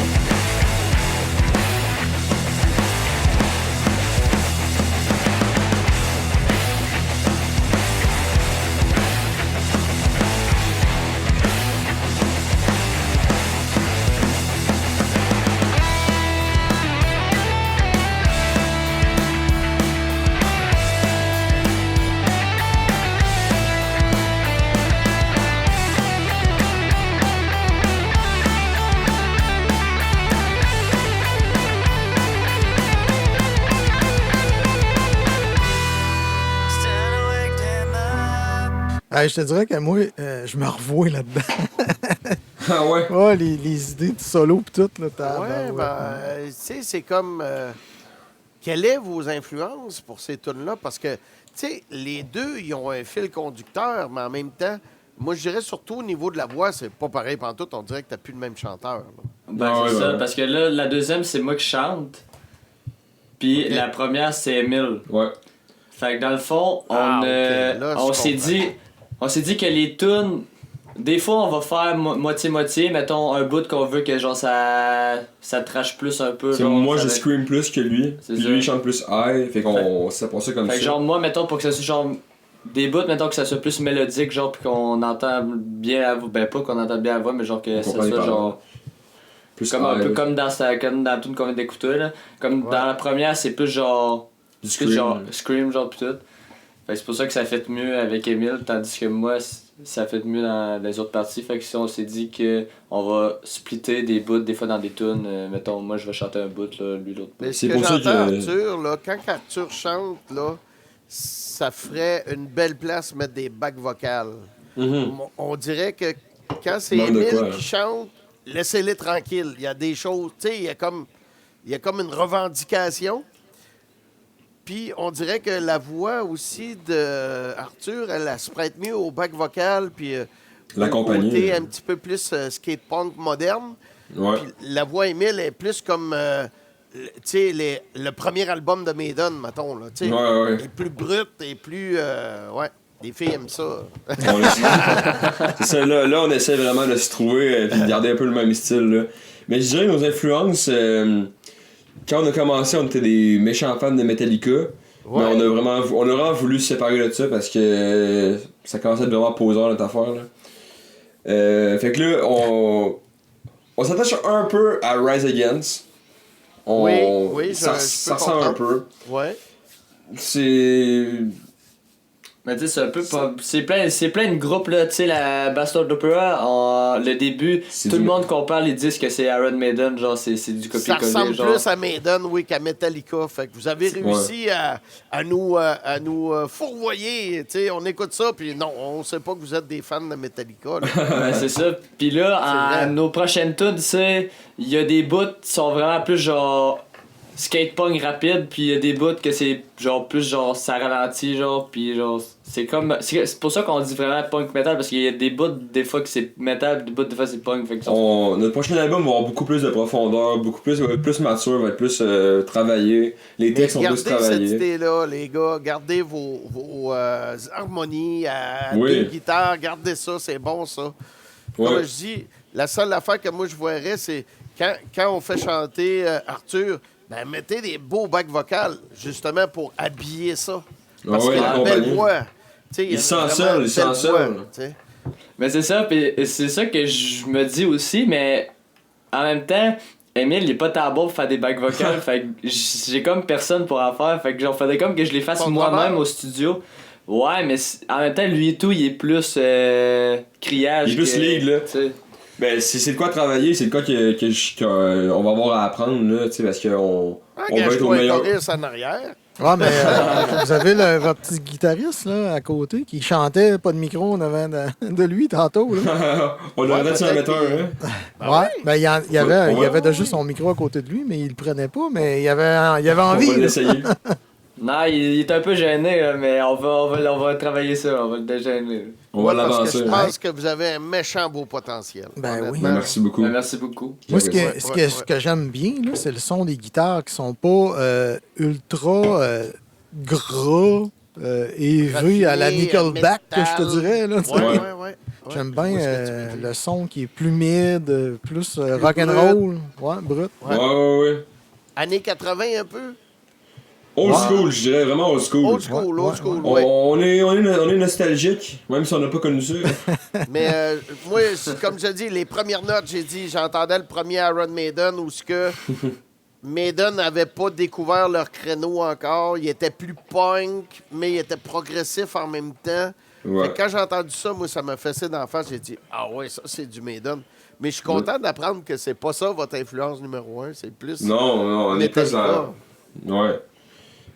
Je te dirais que moi, je me revois là-dedans. Ah ouais? Ouais, les idées de solo pis tout, là, Ouais, tu sais, c'est comme... quelles sont vos influences pour ces tunes-là? Parce que, tu sais, les deux, ils ont un fil conducteur, mais en même temps, moi, je dirais surtout au niveau de la voix, c'est pas pareil pantoute, on dirait que t'as plus le même chanteur. Là. Ben, c'est ça, parce que là, la deuxième, c'est moi qui chante. Puis Ok. la première, c'est Emile. Ouais. Fait que dans le fond, Là, on je s'est comprends. dit... On s'est dit que les tunes, des fois on va faire moitié-moitié, mettons un bout qu'on veut que genre ça trash plus un peu. C'est Genre, moi, ça je va- scream plus que lui, C'est puis ça. lui, il chante plus high, fait qu'on s'est pensé comme Fait ça. que genre moi, mettons pour que ça soit genre des bouts, mettons que ça soit plus mélodique, genre pis qu'on entend bien la voix, ben pas qu'on entend bien la voix, mais genre que On ça comprend les soit paroles. genre Plus comme un high, peu comme dans la tune qu'on vient d'écouter là. Comme Ouais. dans la première, c'est plus genre du plus genre scream genre pis tout. Fait que c'est pour ça que ça fait mieux avec Emile, tandis que moi ça fait mieux dans les autres parties. Fait que si on s'est dit que on va splitter des bouts des fois dans des tunes, mettons moi je vais chanter un bout là, lui l'autre bout. Mais ce C'est que pour ça j'entends, que- Arthur, là, quand Arthur chante, là, ça ferait une belle place mettre des bacs vocales. Mhm. On dirait que quand c'est Manque de Émile quoi, hein. qui chante, laissez-les tranquilles. Il y a des choses, tu sais, il y a comme une revendication. Puis on dirait que la voix aussi de Arthur, elle se prête mieux au bac vocal, puis au L'accompagner, côté là. un petit peu plus skate punk moderne. Ouais. Puis la voix Émile est plus comme, tu sais, le premier album de Maiden, mettons, là, tu sais. Ouais, ouais. Elle est plus brute et plus, ouais, les filles aiment ça. On essaie- c'est ça, là, on essaie vraiment de se trouver et de garder un peu le même style. Là. Mais je dirais nos influences, quand on a commencé, on était des méchants fans de Metallica. Mais on a vraiment voulu se séparer de ça parce que ça commençait à être vraiment poseur notre affaire. Là. Fait que là, on s'attache un peu à Rise Against. Oui, ça je peux ressemble un comprendre. peu. Ouais. C'est. Mais tu sais, c'est un peu pas. C'est plein de groupes là, tu sais, la Bastard d'Opera, le début, C'est tout du- le monde compare les disques que c'est Iron Maiden, genre c'est du Ça copier-coller. ressemble genre. plus à Maiden, oui, qu'à Metallica. Fait que vous avez réussi à nous fourvoyer. Tu sais, on écoute ça, puis non, on sait pas que vous êtes des fans de Metallica. là. Ouais, c'est ça. Puis là, C'est vrai. nos prochaines tunes, tu sais, il y a des bouts qui sont vraiment plus genre skate punk rapide, puis il y a des bouts que c'est genre plus genre ça ralentit, genre, puis genre c'est comme. C'est pour ça qu'on dit vraiment punk metal, parce qu'il y a des bouts des fois que c'est metal, des bouts des fois c'est punk. Fait que Notre prochain album va avoir beaucoup plus de profondeur, va être plus mature, va être plus travaillé. Les Mais textes sont plus gardez cette travaillés. idée-là, les gars. Gardez vos harmonies à Oui. deux guitares. Gardez ça, c'est bon, ça. Ouais. Comme je dis, la seule affaire que moi je verrais, c'est quand on fait chanter Arthur, ben mettez des beaux bacs vocales, justement pour habiller ça. Parce Ouais, qu'il a une belle accompagner. voix. Tu sais, Il a se sent vraiment seul, une il se belle sent voix, seul. tu sais. Mais c'est ça, pis c'est ça que je me dis aussi, mais en même temps, Emile, il est pas tabou pour faire des bacs vocales, fait que j'ai comme personne pour en faire, fait que genre, faudrait comme que je les fasse Ton moi-même drummer. au studio. Ouais, mais en même temps, lui et tout, il est plus criage. Il est plus que- lead, là. tu sais. Ben, c'est de quoi travailler, c'est de quoi qu'on va avoir à apprendre, là, tu sais, parce qu'on on va être au Engage-toi un meilleur. choriste en arrière. Ouais, mais vous avez votre petit guitariste là, à côté qui chantait pas de micro en avant de lui tantôt. Là. On devrait peut-être s'en peut-être mettre un, qu'il- hein. Ouais, ben, il y avait, il y Ouais. avait déjà son micro à côté de lui, mais il le prenait pas, mais il avait On envie. va là. l'essayer. Non, il est un peu gêné, là, mais on va travailler ça, on va le dégêner. On va Ouais, parce que l'avancer. je pense que vous avez un méchant beau potentiel. Ben oui. honnêtement. Ben, merci beaucoup. Ben, merci beaucoup. Moi, ce Ouais, ce que j'aime bien, là, c'est le son des guitares qui sont pas ultra gras, élevé à la Raffiné, Nickelback, que je te métal. dirais. Là, tu sais. Ouais. J'aime Je bien vois ce que tu veux dire. le son qui est plus mid, plus rock'n'roll. Ouais, brut. Ouais. Années 80 un peu. Old school, je dirais vraiment old school. Old school, old school, On, ouais. on est nostalgique, même si on n'a pas connu ça. Mais moi, comme je dis, les premières notes, j'entendais le premier Iron Maiden où ce que Maiden n'avait pas découvert leur créneau encore. Il était plus punk, mais il était progressif en même temps. Ouais. Fait que quand j'ai entendu ça, moi, ça m'a fessé d'en face. J'ai dit, ah ouais, ça, c'est du Maiden. Mais je suis content d'apprendre que c'est pas ça votre influence numéro 1. C'est plus. Non, on est plus dans. Ouais.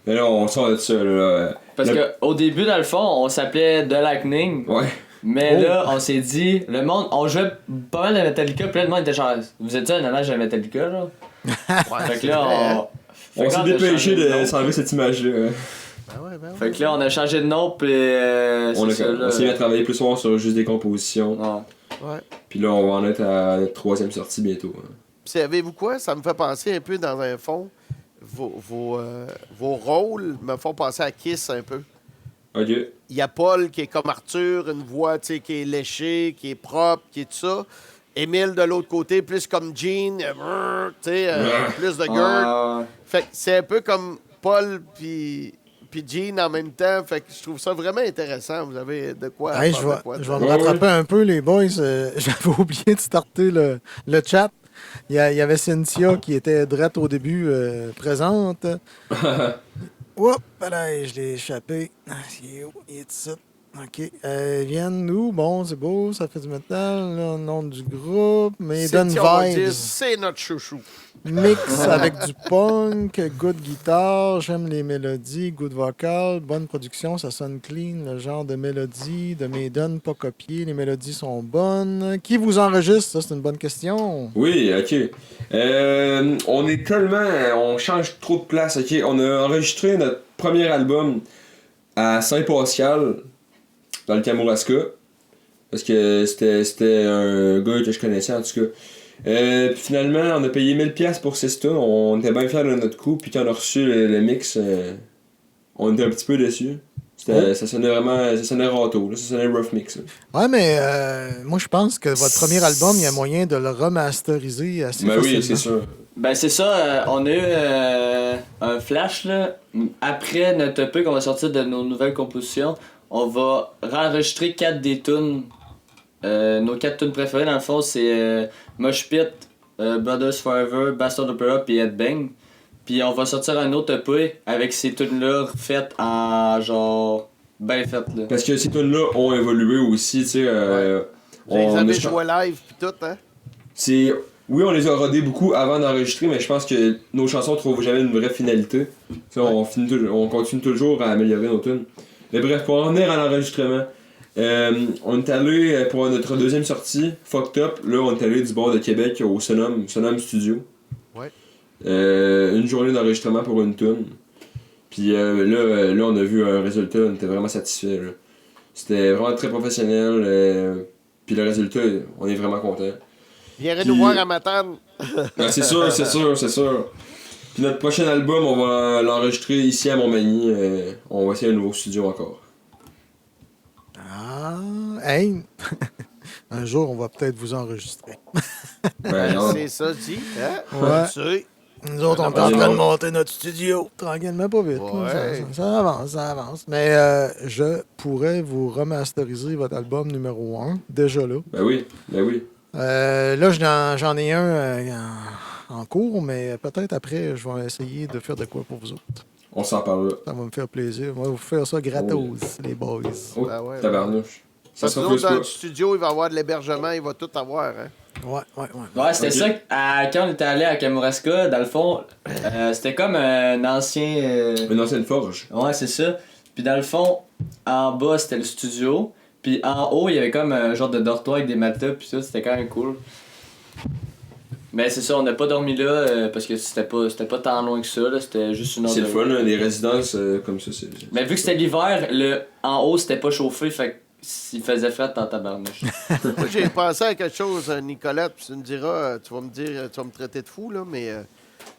Mais là, on sort de ça, là. Parce qu'au début, dans le fond, on s'appelait The Lightning. Ouais. Mais là, on s'est dit, le monde, on jouait pas mal de Metallica, puis là, le monde était genre, vous êtes un hommage à Metallica, là? Fait que là, on s'est dépêché de s'enlever cette image-là. Fait que là, on a changé de nom, puis On s'est mis à travailler plus souvent sur juste des compositions. Ouais. Puis là, on va en être à notre 3e sortie bientôt. Hein. Savez-vous quoi? Ça me fait penser un peu dans un fond. Vos rôles me font penser à Kiss un peu. OK. Il y a Paul qui est comme Arthur, une voix qui est léchée, qui est propre, qui est tout ça. Émile de l'autre côté, plus comme Gene, plus de gueule. Fait que c'est un peu comme Paul puis Gene en même temps. Fait que je trouve ça vraiment intéressant. Vous avez de quoi Hey, je vais me rattraper un peu, les boys. J'avais oublié de starter le chat. Il y avait Cynthia qui était drette au début, présente. Oups, là, je l'ai échappé. Il est où? Il est ici. OK. Viennent nous. Bon, c'est beau, ça fait du métal. Là, nom du groupe. Maiden Vibes. C'est notre chouchou. Mix avec du punk, good guitare, j'aime les mélodies, good vocal, bonne production, ça sonne clean, le genre de mélodie de Maiden, pas copié, les mélodies sont bonnes. Qui vous enregistre? Ça, c'est une bonne question. Oui, OK. On est tellement... On change trop de place, OK? On a enregistré notre premier album à Saint-Pascal, dans le Kamouraska, parce que c'était un gars que je connaissais, en tout cas. Puis finalement, on a payé 1000$ pour 6 tonnes. On était bien fiers de notre coup. Puis quand on a reçu le mix, on était un petit peu déçus. Ça sonnait vraiment... Ça sonnait râteau, là. Ça sonnait rough mix. Là. Ouais, mais moi, je pense que votre premier album, il y a moyen de le remasteriser assez facilement. Oui, c'est sûr. Ben c'est ça, on a eu un flash, là. Après notre EP qu'on va sortir de nos nouvelles compositions, on va réenregistrer 4 des tunes. Nos 4 tunes préférées, dans le fond, c'est Mosh Pit, Brothers Forever, Bastard Opera puis Headbang. Puis on va sortir un autre EP avec ces tunes-là faites en genre bien faites. Là. Parce que ces tunes-là ont évolué aussi, tu sais. Vous les avez joué live puis tout, hein? Oui, on les a rodés beaucoup avant d'enregistrer, mais je pense que nos chansons trouvent jamais une vraie finalité. On continue toujours à améliorer nos tunes. Mais bref, pour en venir à l'enregistrement, on est allé pour notre deuxième sortie, Fucked Up. Là, on est allé du bord de Québec au Sonum Studio. Ouais. Une journée d'enregistrement pour une tune. Puis là, on a vu un résultat, on était vraiment satisfaits. Là. C'était vraiment très professionnel. Puis le résultat, on est vraiment contents. Viendrez nous voir à Matane. C'est sûr. Puis notre prochain album, on va l'enregistrer ici à Montmagny. On va essayer un nouveau studio encore. Ah, hey! Un jour, on va peut-être vous enregistrer. C'est ça, dit. Hein? Ouais. Nous autres, on est en train de monter notre studio. Tranquillement, pas vite. Ouais. Ça avance. Mais je pourrais vous remasteriser votre album numéro 1, déjà là. Ben oui. Là, j'en ai un en cours, mais peut-être après, je vais essayer de faire de quoi pour vous autres. On s'en parle là. Ça va me faire plaisir. On va vous faire ça gratos, les boys. Oh, tabarnouche. Ça Parce que nous, dans le studio, il va y avoir de l'hébergement, il va tout avoir, hein? Ouais, c'était ça. Quand on était allé à Kamouraska, dans le fond, c'était comme un ancien... Une ancienne forge. Ouais, c'est ça. Puis dans le fond, en bas, c'était le studio. Puis en haut, il y avait comme un genre de dortoir avec des matelas, puis ça, c'était quand même cool. Mais c'est ça, on n'a pas dormi là parce que c'était pas tant loin que ça, là, c'était juste une heure. C'est le fun, là, les résidences comme ça, c'est... Mais vu que c'était l'hiver, en haut, c'était pas chauffé, fait qu'il faisait fret dans tabarnouche. Moi, j'ai pensé à quelque chose, Nicolette, puis tu me diras, tu vas me traiter de fou, là, mais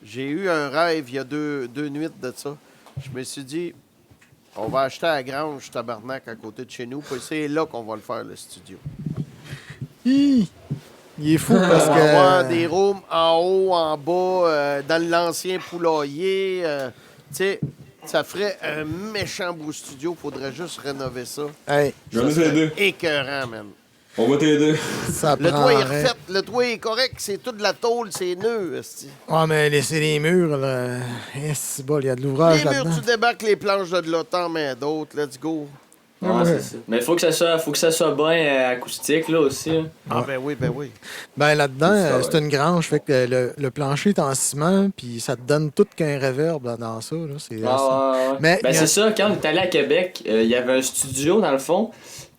j'ai eu un rêve il y a deux nuits de ça. Je me suis dit, On va acheter à la grange, tabarnak, à côté de chez nous. Puis c'est là qu'on va le faire, le studio. Il est fou parce On va avoir que. des rooms en haut, en bas, dans l'ancien poulailler. Tu sais, ça ferait un méchant beau studio. Faudrait juste rénover ça. Hey, Je vais nous aider. Écœurant, man. On va t'aider. ça Le toit est prendrait- refait, le toit est correct, c'est tout de la tôle, c'est nœud. esti. Ouais, mais laissez les murs, là. C'est bon, il y a de l'ouvrage Les murs, là-dedans. tu débarques les planches de l'automne, mais d'autres, let's go. Ouais, c'est ça. Mais faut que ça soit bien acoustique là aussi. Hein. Ah ben oui, ben oui. Ben là-dedans, Ça, c'est ouais. une grange, fait que le plancher est en ciment, puis ça te donne tout qu'un reverb là, dans ça. Là. C'est, Ah, ouais. Mais Ben il y a- c'est ça, quand on est allé à Québec, il y avait un studio dans le fond,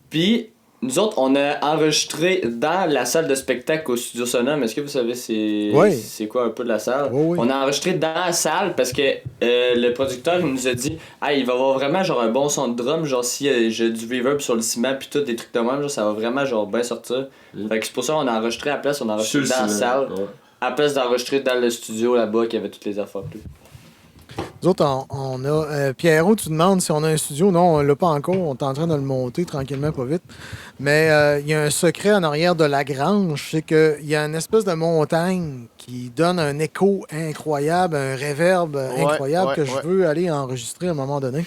puis nous autres, on a enregistré dans la salle de spectacle au Studio Sonum. Est-ce que vous savez Oui. c'est quoi un peu de la salle? Oui, oui. On a enregistré dans la salle parce que le producteur il nous a dit « il va avoir vraiment genre un bon son de drum, genre si j'ai du reverb sur le ciment puis tout, des trucs de même, genre, ça va vraiment genre bien sortir. Fait que c'est pour ça qu'on a enregistré à la place, on a enregistré dans la salle, à la place d'enregistrer dans le studio là-bas qui avait toutes les affaires. Puis. Nous autres, on a. Pierrot, tu demandes si on a un studio. Non, on l'a pas encore. On est en train de le monter tranquillement, pas vite. Mais il y a un secret en arrière de la grange. C'est qu'il y a une espèce de montagne qui donne un écho incroyable, un reverb incroyable que je veux aller enregistrer à un moment donné.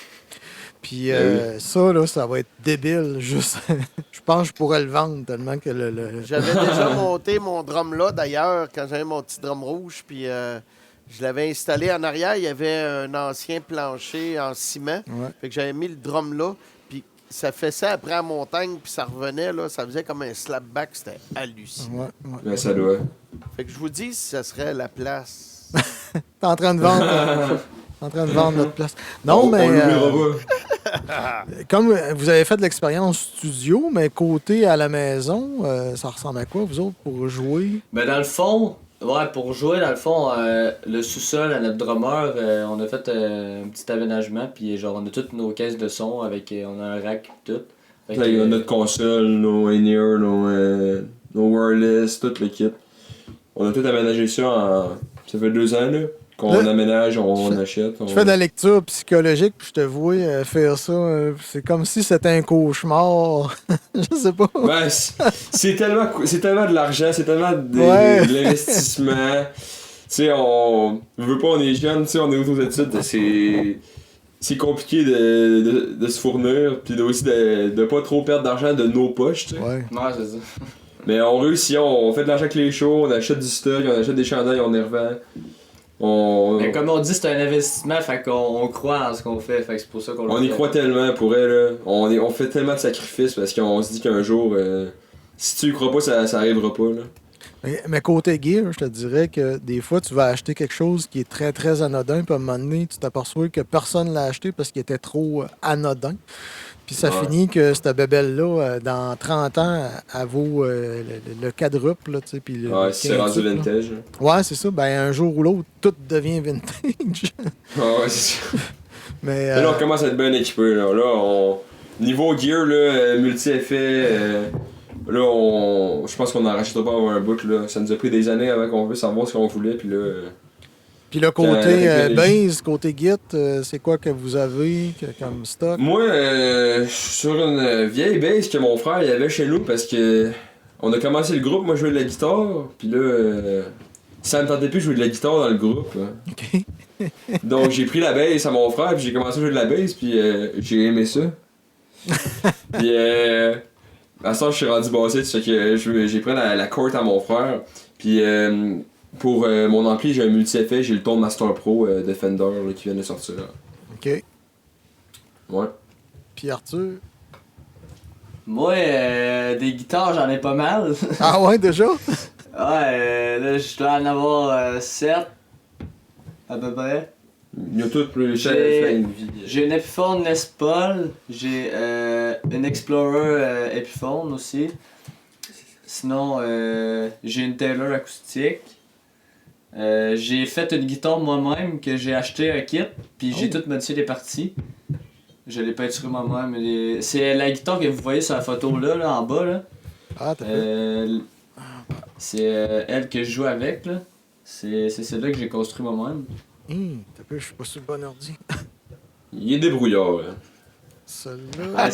Puis ça, là, ça va être débile. Juste, je pense que je pourrais le vendre tellement que le... J'avais déjà monté mon drum là, d'ailleurs, quand j'avais mon petit drum rouge, puis je l'avais installé en arrière. Il y avait un ancien plancher en ciment. Ouais. Fait que j'avais mis le drum là, puis ça fait ça après la montagne, puis ça revenait, là, ça faisait comme un slapback. C'était hallucinant. Ouais. Ben, ça doit. Fait que je vous dis, ça serait la place. T'es en train de vendre... en train de vendre notre place. Non, On mais... l'oubliera pas. Comme vous avez fait de l'expérience studio, mais côté à la maison, ça ressemble à quoi, vous autres, pour jouer? Ben dans le fond, pour jouer, dans le fond, le sous-sol à notre drummer, on a fait un petit aménagement, puis genre on a toutes nos caisses de son avec, on a un rack pis tout. Fait Là, il y a notre console, nos in-ear, nos wireless, tout le kit. On a tout aménagé ça ça fait 2 ans là, qu'on Là, aménage, on achète. Je fais de la lecture psychologique, puis je te vois faire ça. C'est comme si c'était un cauchemar. Je sais pas. Ben, c'est tellement de l'argent, c'est tellement Ouais. de l'investissement. Tu sais, on veut pas, on est jeune, tu sais, on est aux études, c'est compliqué de se fournir, puis aussi de pas trop perdre d'argent de nos poches, tu sais. Ouais. Ouais, c'est ça. Mais on réussit, on fait de l'argent avec les shows, on achète du stock, on achète des chandails, on les revend. Mais comme on dit, c'est un investissement, fait qu'on croit en ce qu'on fait, fait que c'est pour ça qu'on le On y fait. croit tellement pour elle, là. On fait tellement de sacrifices parce qu'on se dit qu'un jour, si tu y crois pas, ça arrivera pas, là. Mais côté gear, je te dirais que des fois, tu vas acheter quelque chose qui est très, très anodin, puis à un moment donné, tu t'aperçois que personne l'a acheté parce qu'il était trop anodin. Puis ça Ouais. finit que cette bébelle-là, dans 30 ans, elle vaut le quadruple, là, tu sais, puis le Ouais, c'est rendu quintuple, là. vintage, là. Ouais, c'est ça. Ben, un jour ou l'autre, tout devient vintage. Ouais, c'est ça. Mais, Là, on commence à être bien équipé, là. Niveau gear, là, multi-effet, là, je pense qu'on en rachètera pas avant un bout, là. Ça nous a pris des années avant qu'on puisse savoir ce qu'on voulait, puis là... puis le côté avec base, côté Git, c'est quoi que vous avez comme stock? Moi, je suis sur une vieille bass que mon frère il avait chez nous parce que on a commencé le groupe, moi je jouais de la guitare, puis là, ça me tentait plus de jouer de la guitare dans le groupe. Hein. OK. Donc j'ai pris la bass à mon frère, puis j'ai commencé à jouer de la bass, puis j'ai aimé ça. Puis à ça, je suis rendu bassiste, fait que j'ai pris la court à mon frère, puis pour mon ampli, j'ai un multi-effet, j'ai le Tone Master Pro de Fender là, qui vient de sortir. Là. OK. Ouais. Puis Arthur? Moi, des guitares, j'en ai pas mal. Ah ouais, déjà? Ouais, là, je dois en avoir 7, à peu près. Il y a tout plus cher J'ai une Epiphone Les Paul, j'ai une Explorer Epiphone aussi. Sinon, j'ai une Taylor acoustique. J'ai fait une guitare moi-même que j'ai acheté un kit, puis j'ai tout modifié les parties. Je l'ai peinturé moi-même. C'est la guitare que vous voyez sur la photo là en bas. Là. Ah, t'as fait. C'est elle que je joue avec. Là. C'est celle-là que j'ai construit moi-même. T'as peu, je suis pas sur le bon ordi. Il est débrouillard. Hein. Celle-là.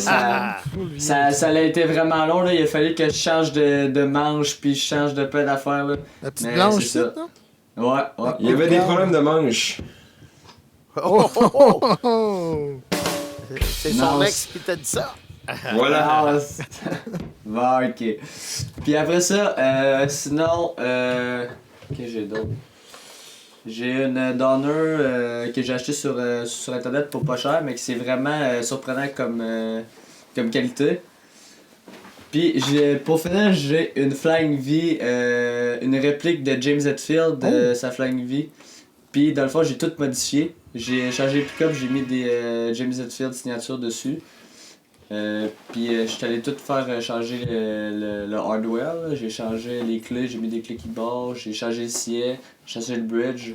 Ça a été vraiment long, là. Il a fallu que je change de manche, puis je change de peu d'affaires, là. La petite Mais blanche, c'est ça. Ouais. Il y avait des problèmes de manche. C'est son ex qui t'a dit ça. Voilà. Bon, ok. Puis après ça, sinon, qu'est-ce que j'ai d'autre? J'ai une Donner que j'ai acheté sur internet pour pas cher, mais qui c'est vraiment surprenant comme qualité. Puis pour finir, j'ai une Flying V, une réplique de James Hetfield, sa Flying V. Puis dans le fond, j'ai tout modifié. J'ai changé le pick-up, j'ai mis des James Hetfield signatures dessus. Puis je suis allé tout faire changer le hardware. Là. J'ai changé les clés, j'ai mis des clés qui barrent, j'ai changé le siège, j'ai changé le bridge.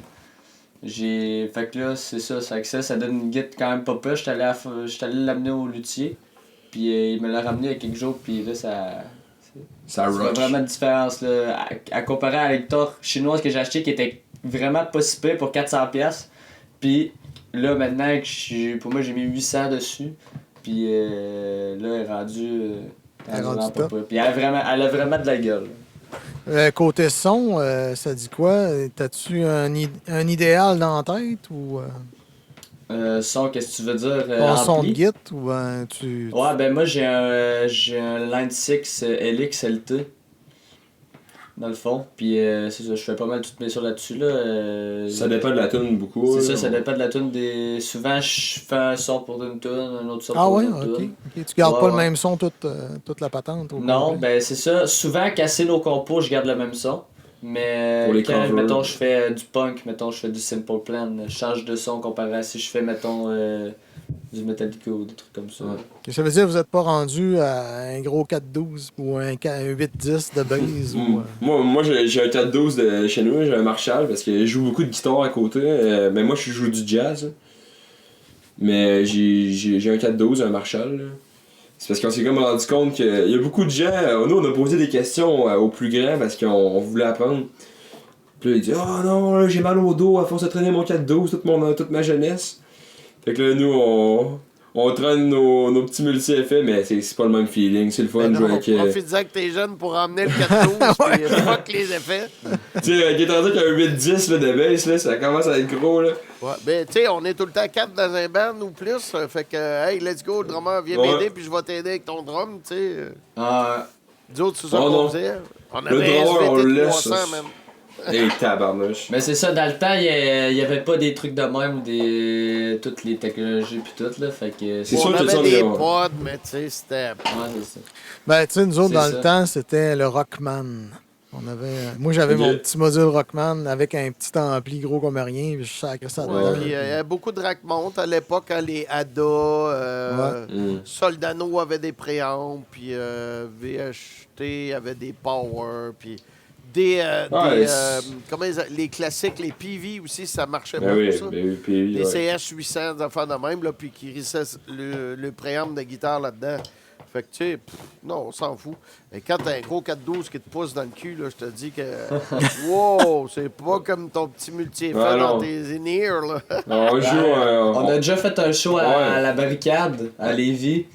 Fait que là, c'est ça, ça donne une guide quand même pas peu. J'étais allé l'amener au luthier. Puis il me l'a ramené il y a quelques jours, puis là, ça fait vraiment une différence. Là, à comparer à l'électeur chinoise que j'ai acheté qui était vraiment pas si peu pour 400$. Puis là, maintenant, pour moi, j'ai mis 800 dessus. Puis là, elle est rendue. Top. Puis elle a vraiment de la gueule. Côté son, ça dit quoi? T'as-tu un idéal dans la tête ou. Son, qu'est-ce que tu veux dire? Ton son de ampli? Git ou tu. Ouais, ben moi j'ai un Line 6 LX LT. Dans le fond. Puis c'est ça, je fais pas mal toutes mes sons là-dessus. Là, Ça dépend de la tune beaucoup. C'est ça dépend de la tune. Souvent je fais un son pour une tune, un autre son Ah pour ouais, une autre ok. tune. Tu gardes pas Ouais. le même son toute la patente? Non, complet? ben c'est ça. Souvent, casser nos compos, je garde le même son. Mais Pour les quand, covers. mettons, je fais du punk, mettons, je fais du Simple Plan, je change de son comparé à si je fais, mettons, du Metallica ou des trucs comme ça. Ouais. Ça veut dire que vous n'êtes pas rendu à un gros 4-12 ou un 8-10 de base? Moi j'ai un 4-12 de chez nous, j'ai un Marshall parce que je joue beaucoup de guitare à côté. Mais moi je joue du jazz. Mais j'ai un 4-12, un Marshall. Là. C'est parce qu'on s'est comme rendu compte qu'il y a beaucoup de gens. Nous on a posé des questions aux plus grands parce qu'on voulait apprendre. Puis là il dit oh non, là, j'ai mal au dos à force de traîner mon 4-12 toute ma jeunesse. Fait que là nous on traîne nos petits multi-effets, mais c'est pas le même feeling, c'est le fun de jouer avec. Profite-en que t'es jeune pour emmener le 4-12 puis fuck les effets. Tu sais, Guitar Tech a un 8-10 là, de bass, là, ça commence à être gros. Là. Ouais, ben tu sais, on est tout le temps 4 dans un band ou plus. Fait que, hey, let's go, drummer, viens Ouais. m'aider puis je vais t'aider avec ton drum, tu sais. Ah, Nous autres, c'est ça Oh, qu'on non. faisait. On Le avait drummer, on SVT le laisse. 300, même. Hey, tabarnouche. mais c'est ça, dans le temps, il y avait pas des trucs de même ou toutes les technologies pis tout, là, fait que... C'est On sûr que ça, avait des on- pods, mais tu sais, c'était... Ouais, c'est ça. Ben, tu sais, nous autres, C'est dans ça. le temps, c'était le Rockman. Moi, j'avais Ok. mon petit module Rockman avec un petit ampli gros comme rien, puis je sacrais ça Ouais, dedans. puis il y avait beaucoup de rack-montes à l'époque, hein, les ADA, Soldano avait des préampes, puis VHT avait des Power, puis les classiques, les PV aussi, ça marchait Ben beaucoup, oui, ça. ben oui, puis Les ouais. CS 800, des affaires de même, là, puis qui rissaient le préampe de guitare là-dedans. Fait que, tu sais, non, on s'en fout. Mais quand t'as un gros 4-12 qui te pousse dans le cul, là, je te dis que... wow, c'est pas comme ton petit multi-effet Ah, dans non. tes in-ears, là. On joue. On a déjà fait un show Ouais. à la barricade, à Lévis.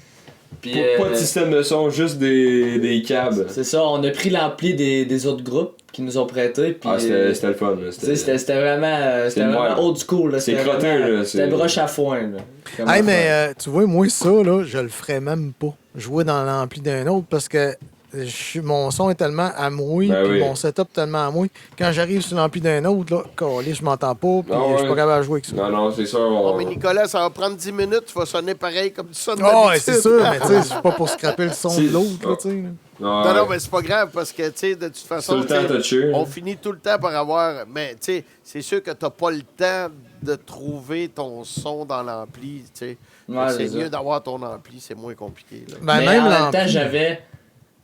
Puis, Pas de système de son, juste des câbles. c'est ça, on a pris l'ampli des autres groupes qui nous ont prêté. Puis, Ah, c'était le fun. Là. tu sais, c'était vraiment old school. Là. C'est C'était crotté, vraiment- là, C'était c'est- broche à foin. Là, comme Hey, affaire. mais tu vois, moi, ça, là, je le ferais même pas. Jouer dans l'ampli d'un autre parce que mon son est tellement à moi, Ben puis oui. mon setup tellement à moi. Quand j'arrive sur l'ampli d'un autre, là, calé, je m'entends pas, puis Ah je suis ouais. pas capable de jouer avec ça. Non, c'est sûr. Bon, mais Nicolas, ça va prendre 10 minutes, tu vas sonner pareil comme tu sonnes Ah, ouais, d'habitude. c'est sûr, mais tu sais, c'est pas pour scraper le son C'est- de l'autre, là, tu sais. là. Non, mais c'est pas grave parce que, tu sais, de toute façon, Tout le temps tu sais, touché. on finit tout le temps par avoir. Mais, tu sais, c'est sûr que t'as pas le temps de trouver ton son dans l'ampli, tu sais. Ouais, c'est c'est mieux ça. d'avoir ton ampli, c'est moins compliqué. Là. Ben, Mais même en même temps, l'ampli.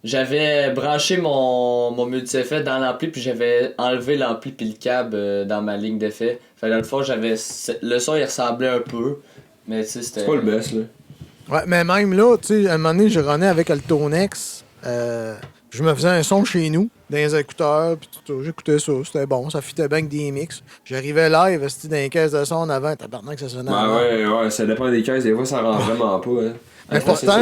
j'avais branché mon multi-effet dans l'ampli, puis j'avais enlevé l'ampli puis le câble dans ma ligne d'effet. Fait que dans le fond, le son, il ressemblait un peu, mais tu sais, c'était... C'est pas le best, là. Ouais, mais même là, tu sais, à un moment donné, je runnais avec le Tonex. Je me faisais un son chez nous. dans les écouteurs, puis tout ça. J'écoutais ça, c'était bon, ça fitait bien avec des mix. J'arrivais live, c'était dans les caisses de son en avant, tabarnak, ça sonnait. Ouais, ça dépend des caisses, des fois ça rend vraiment pas. Hein. Mais pourtant,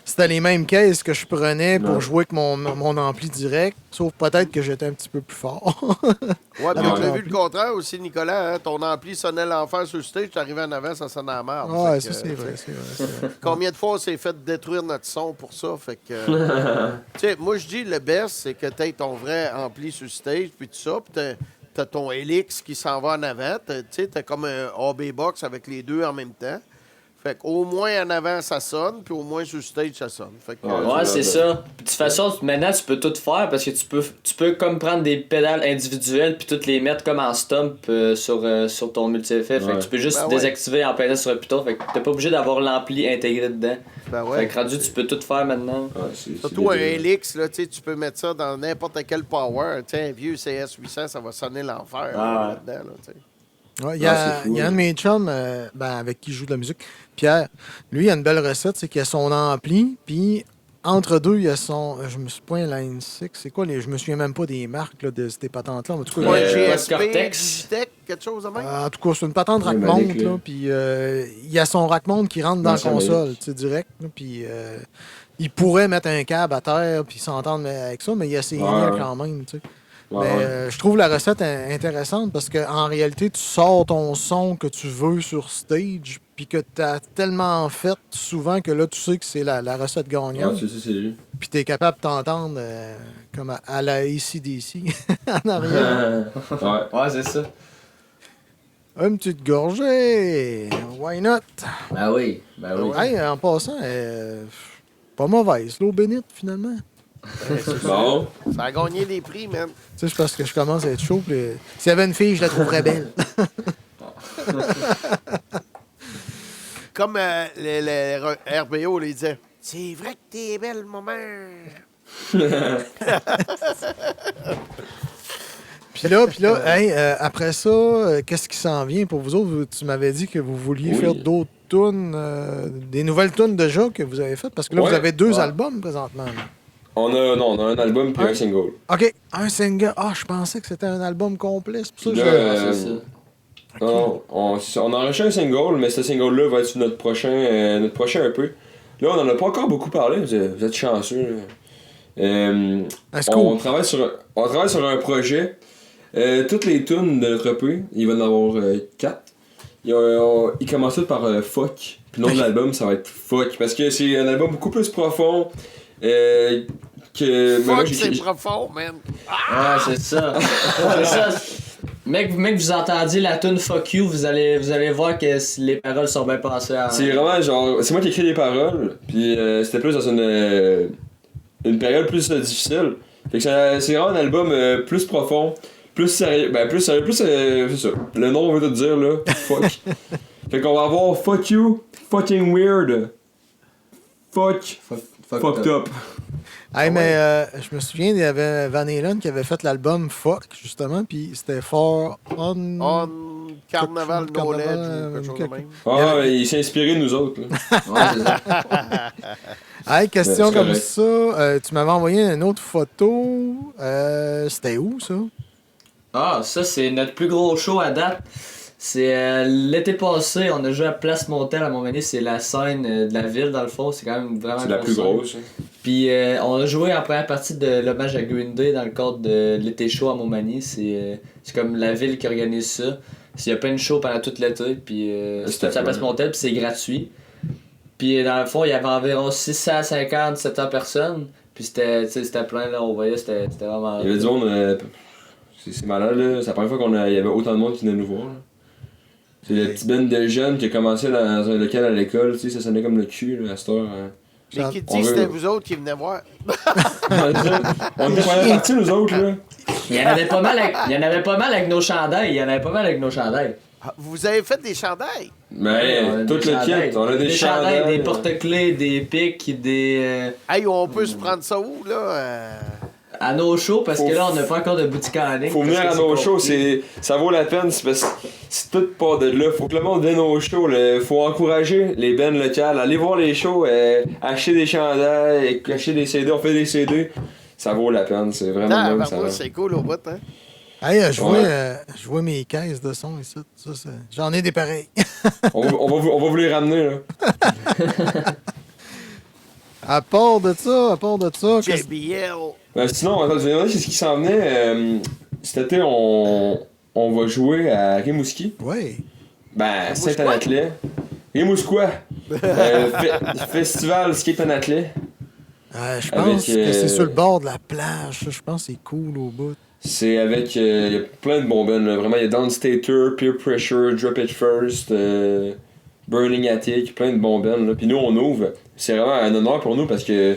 c'était les mêmes caisses que je prenais pour jouer avec mon ampli direct, sauf peut-être que j'étais un petit peu plus fort. Ouais, mais on a vu le contraire aussi, Nicolas. Hein? Ton ampli sonnait l'enfer sur le stage, t'arrivais en avant, ça sonnait à la merde. Ouais, ça, c'est vrai, c'est vrai. Combien de fois on s'est fait détruire notre son pour ça? Fait que. Tu sais, moi, je dis le best, c'est que t'aies ton vrai ampli sur le stage, puis tout ça, puis t'as ton Helix qui s'en va en avant. Tu sais, t'as comme un AB box avec les deux en même temps. Fait qu'au moins en avant, ça sonne, puis au moins sur le stage, ça sonne. Fait que, ouais, c'est ça. Puis de toute façon, maintenant, tu peux tout faire parce que tu peux comme prendre des pédales individuelles puis toutes les mettre comme en stump sur ton multi-effet. Fait que tu peux juste désactiver en plein temps sur un piton. Fait que t'es pas obligé d'avoir l'ampli intégré dedans. Fait que rendu, tu peux tout faire maintenant. Surtout un Helix, là, tu peux mettre ça dans n'importe quel power. T'sais, un vieux CS800, ça va sonner l'enfer là-dedans. Là, ouais, il y a un de mes chums avec qui je joue de la musique, Pierre. Lui, il a une belle recette, c'est qu'il a son ampli, puis entre deux, il y a son. Je me suis pas un Line 6. C'est quoi je me souviens même pas des marques là, de ces patentes-là. En tout cas, GSP, Digitech, quelque chose de même. En tout cas, c'est une patente rack-mount, là. Puis il y a son rack-mount qui rentre dans la console, tu sais, direct. Puis il pourrait mettre un câble à terre puis s'entendre avec ça, mais il y a ses liens quand même, tu sais. Mais je trouve la recette intéressante parce qu'en réalité, tu sors ton son que tu veux sur stage puis que tu as tellement fait souvent que là, tu sais que c'est la recette gagnante. Ouais, c'est lui. Puis tu es capable de t'entendre comme à la AC/DC en arrière. Ouais, c'est ça. Une petite gorgée. Why not? Ben oui. Hey, en passant, pas mauvaise, l'eau bénite finalement. Bon. Ça a gagné des prix, man. Tu sais, c'est parce que je commence à être chaud. Puis, s'il y avait une fille, je la trouverais belle. Comme les RBO les disaient. C'est vrai que t'es belle, maman. Puis là, hey, après ça, qu'est-ce qui s'en vient pour vous autres? Tu m'avais dit que vous vouliez faire d'autres tunes, des nouvelles tunes déjà que vous avez faites, parce que là, vous avez 2 albums présentement. Là. On a un album puis un single. OK, un single. Ah, je pensais que c'était un album complet. C'est pour ça que c'est ça. Okay. Non, on a enregistré un single, mais ce single-là va être sur notre prochain EP. Là, on en a pas encore beaucoup parlé, vous êtes chanceux. On travaille sur un projet. Toutes les tunes de notre EP, il va en avoir 4. Il commence tout par Fuck. Puis le nom de l'album, ça va être Fuck. Parce que c'est un album beaucoup plus profond. Fuck, c'est profond, man. Ah, c'est ça. C'est ça. Mec, vous entendiez la tune Fuck You, vous allez voir que les paroles sont bien pensées. C'est vraiment genre. C'est moi qui écris les paroles. Puis c'était plus dans une période plus difficile. Fait que c'est vraiment un album plus profond. Plus sérieux, c'est ça. Le nom on veut tout dire là, fuck. Fait qu'on va avoir Fuck You, Fucking Weird, Fucked Up. Hey, mais je me souviens, il y avait Van Halen qui avait fait l'album Fuck, justement, puis c'était fort on Carnaval Knowledge ou quelque chose de même. Ah, il s'est inspiré de nous autres. Là. Hey, question comme ça, tu m'avais envoyé une autre photo. C'était où, ça? Ah, ça, c'est notre plus gros show à date. C'est l'été passé, on a joué à Place Montel à Montmagny, c'est la scène de la ville dans le fond, c'est quand même vraiment c'est la plus grosse. Puis on a joué en première partie de l'hommage à Green Day dans le cadre de l'été show à Montmagny, c'est comme la ville qui organise ça. Il y a plein de shows pendant toute l'été, puis c'est à Place Montel, puis c'est gratuit. Puis dans le fond, il y avait environ 650, 700 personnes, puis c'était plein là, on voyait, c'était vraiment... Il y avait du monde, c'est malade là, c'est la première fois il y avait autant de monde qui venait nous voir là. C'est le petit band de jeunes qui a commencé dans un local à l'école, tu sais, ça sonnait comme le cul là, à cette heure. Mais qui dit que c'était vous autres qui venaient voir? On était première partie nous autres là. Il y en avait pas mal avec nos chandails, Vous avez fait des chandails? Ben, tout le kit, on a des chandails. Des porte-clés, des pics, des... Hey, on peut se prendre ça où, là? À nos shows, parce que là, on n'a pas encore de boutique en ligne. Faut venir à nos shows, ça vaut la peine, c'est parce que c'est tout pas de là. Faut que le monde vienne aux shows, faut encourager les bands locales. Allez voir les shows, acheter des chandails, acheter des CD, on fait des CD. Ça vaut la peine, c'est vraiment même ça. C'est cool au bout, hein? Hey, je vois mes caisses de son ici. J'en ai des pareils. on va vous les ramener, là. À part de ça, JBL. Ben, sinon, attends, je vais demander ce qui s'en venait. Cet été, on va jouer à Rimouski. Oui. Ben, Saint-Anatlet. Rimouskois. Festival Skate Anatlet. Je pense que c'est sur le bord de la plage. Je pense que c'est cool au bout. C'est avec. Il y a plein de bombennes, là. Vraiment, il y a Downstater, Peer Pressure, Drop It First, Burning Attic, plein de bombennes, là. Puis nous, on ouvre. C'est vraiment un honneur pour nous parce que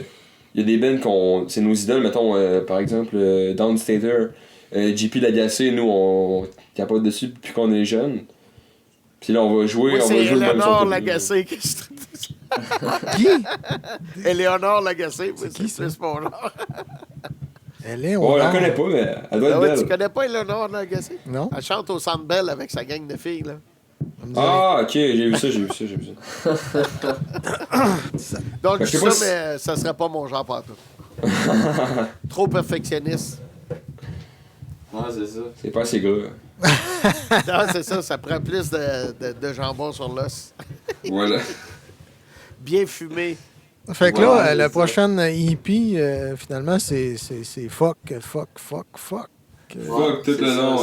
il y a des bands c'est nos idoles, mettons, par exemple, Downstater, JP Lagacé, nous, on capote dessus depuis qu'on est jeunes. Puis là, on va jouer. Moi, c'est Éléonore Lagacé qui se Qui? Éléonore Lagacé, c'est plus mon nom. Éléonore. On la connaît pas, mais elle doit être belle. Tu connais pas Éléonore Lagacé? Non. Elle chante au Centre Bell avec sa gang de filles, là. Ah, ok, j'ai vu ça. Donc, je je sais dis pas ça, mais ça serait pas mon genre partout. Trop perfectionniste. Ouais, c'est ça. C'est pas assez gras. Non, c'est ça, ça prend plus de jambon sur l'os. Voilà. Bien fumé. Fait que là, la prochaine EP, finalement, c'est fuck. Fuck, tout le nom.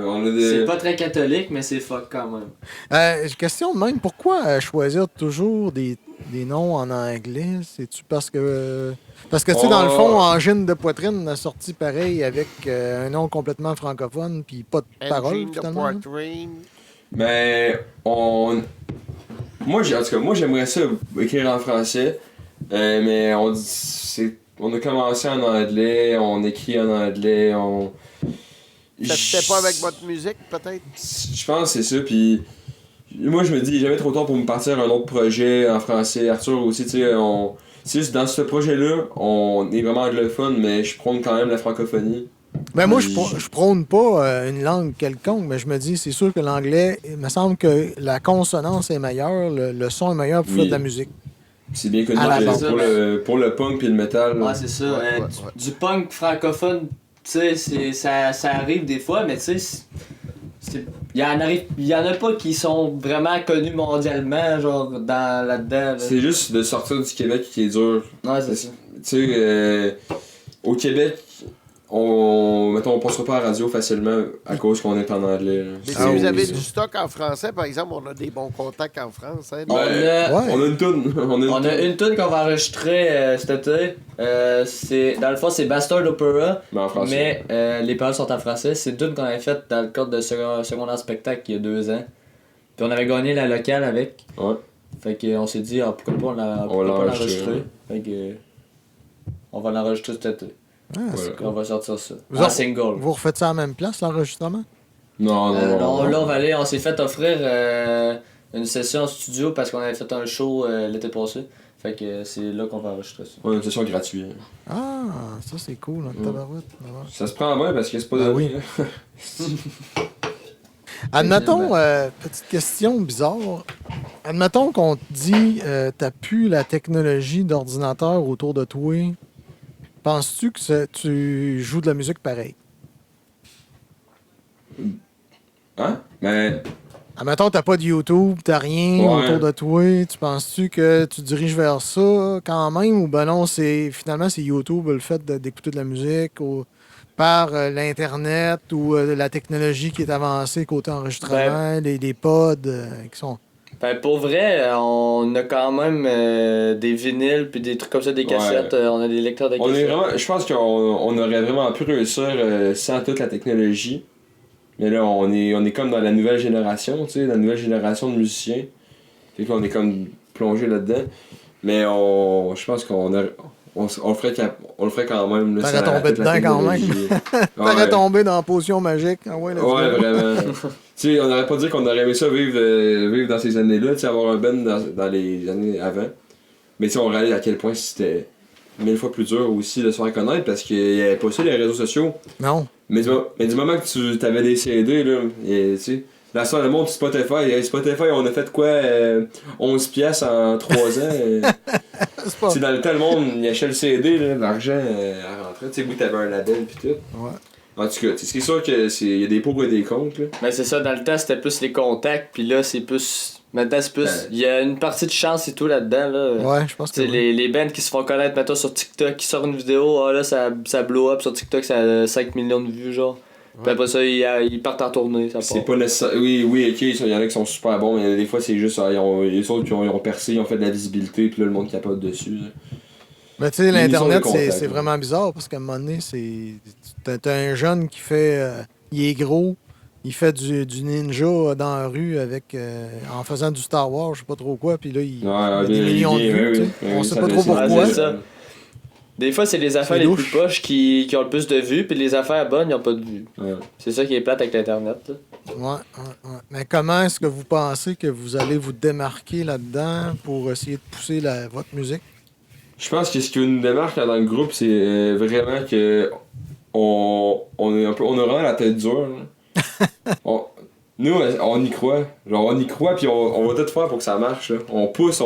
On a des... C'est pas très catholique, mais c'est fuck quand même. Question de même, pourquoi choisir toujours des noms en anglais? C'est-tu parce que... Parce que, tu sais, dans le fond, Angine de poitrine a sorti pareil avec un nom complètement francophone puis pas de parole, finalement. Ben, Moi, en tout cas, j'aimerais ça écrire en français, mais on a commencé en anglais, on écrit en anglais, Ça fitait pas avec votre musique, peut-être? Je pense que c'est ça, puis moi je me dis, il est jamais trop tard pour me partir un autre projet en français. Arthur aussi, tu sais, c'est juste dans ce projet-là, on est vraiment anglophone, mais je prône quand même la francophonie. Ben moi, je prône pas une langue quelconque, mais je me dis, c'est sûr que l'anglais, il me semble que la consonance est meilleure, le son est meilleur pour faire de la musique. C'est bien connu pour le punk et le metal. Ouais, c'est ça. Du punk francophone, tu sais, ça arrive des fois, mais tu sais, il y en a pas qui sont vraiment connus mondialement, genre, là-dedans. Là. C'est juste de sortir du Québec qui est dur. Ouais, c'est ça. Tu sais, au Québec, on passera pas à la radio facilement à cause qu'on est en anglais. Mais si vous avez du stock en français, par exemple, on a des bons contacts en France. Hein, on a une toune. On a une toune qu'on va enregistrer cet été. Dans le fond, c'est Bastard Opera. Mais les paroles sont en français. C'est une toune qu'on avait faite dans le cadre de secondaire spectacle il y a 2 ans. Puis on avait gagné la locale avec. Ouais. Fait qu'on s'est dit, pourquoi pas l'enregistrer. Fait que on va l'enregistrer cet été. On va sortir ça. En single. Vous refaites ça à la même place, l'enregistrement? Non. Là, on s'est fait offrir une session en studio parce qu'on avait fait un show l'été passé. Fait que c'est là qu'on va enregistrer ça. Ouais, une session gratuite. Ah, ça c'est cool, hein, tabarouette. Ça se prend bien parce que c'est pas oui. Admettons, petite question bizarre. Admettons qu'on te dit t'as plus la technologie d'ordinateur autour de toi. Penses-tu que tu joues de la musique pareil? Hein? Ben... Admettons, t'as pas de YouTube, t'as rien autour de toi. Tu penses-tu que tu diriges vers ça quand même? Ou ben non, finalement, c'est YouTube, le fait d'écouter de la musique par l'Internet ou la technologie qui est avancée côté enregistrement, les pods qui sont... Ben, pour vrai, on a quand même des vinyles puis des trucs comme ça, des cassettes, on a des lecteurs de cassettes. Je pense qu'on aurait vraiment pu réussir sans toute la technologie. Mais là, on est comme dans la nouvelle génération, tu sais, la nouvelle génération de musiciens. Fait qu'on est comme plongé là-dedans. Mais je pense qu'on le ferait quand même. T'aurais tombé dedans quand même. T'aurais tombé dans la potion magique. Ouais, vraiment. Tu sais, on n'aurait pas dit qu'on aurait aimé ça vivre dans ces années-là, tu sais, avoir un band dans les années avant. Mais tu sais, on réalise à quel point c'était 1000 fois plus dur aussi de se faire connaître parce qu'il n'y avait pas ça, les réseaux sociaux. Non. Mais du moment que tu avais des CD, là, tu sais, La soirée, le monde sur Spotify. Spotify, on a fait quoi 11 pièces en 3 ans. C'est dans le temps, le monde, il achetait le CD, là, l'argent à rentrer. Tu sais, oui, t'avais un label pis tout. Ouais. En tout cas, c'est sûr qu'il y a des pour et des contre. Là. Mais c'est ça, dans le temps, c'était plus les contacts, puis là, c'est plus. Maintenant, c'est plus. Il y a une partie de chance et tout là-dedans. Là. Ouais, je pense que c'est les bands qui se font connaître, mettons, sur TikTok, qui sortent une vidéo, là, ça blow up sur TikTok, ça a 5 millions de vues, genre. Puis après ça, ils partent en tournée. Ça c'est part. pas nécessaire. Oui, ok, il y en a qui sont super bons, mais des fois, c'est juste. Les autres qui ont percé, ils ont fait de la visibilité, puis là, le monde capote dessus. Là. Mais tu sais, l'Internet, c'est contacts, vraiment bizarre parce qu'à un moment donné, t'as un jeune qui fait. Il est gros, il fait du ninja dans la rue avec en faisant du Star Wars, je sais pas trop quoi, puis là, il a des millions de vues. Tu sais. On sait pas trop pourquoi. C'est ça. Des fois, c'est les affaires les plus poches qui ont le plus de vues, puis les affaires bonnes, ils ont pas de vues. Ouais. C'est ça qui est plate avec l'Internet. Là. Ouais. Mais comment est-ce que vous pensez que vous allez vous démarquer là-dedans pour essayer de pousser votre musique? Je pense que ce qui nous démarque dans le groupe, c'est vraiment que on est un peu, on a vraiment la tête dure. Nous, on y croit. Genre, on y croit, puis on va tout faire pour que ça marche. Là. On pousse.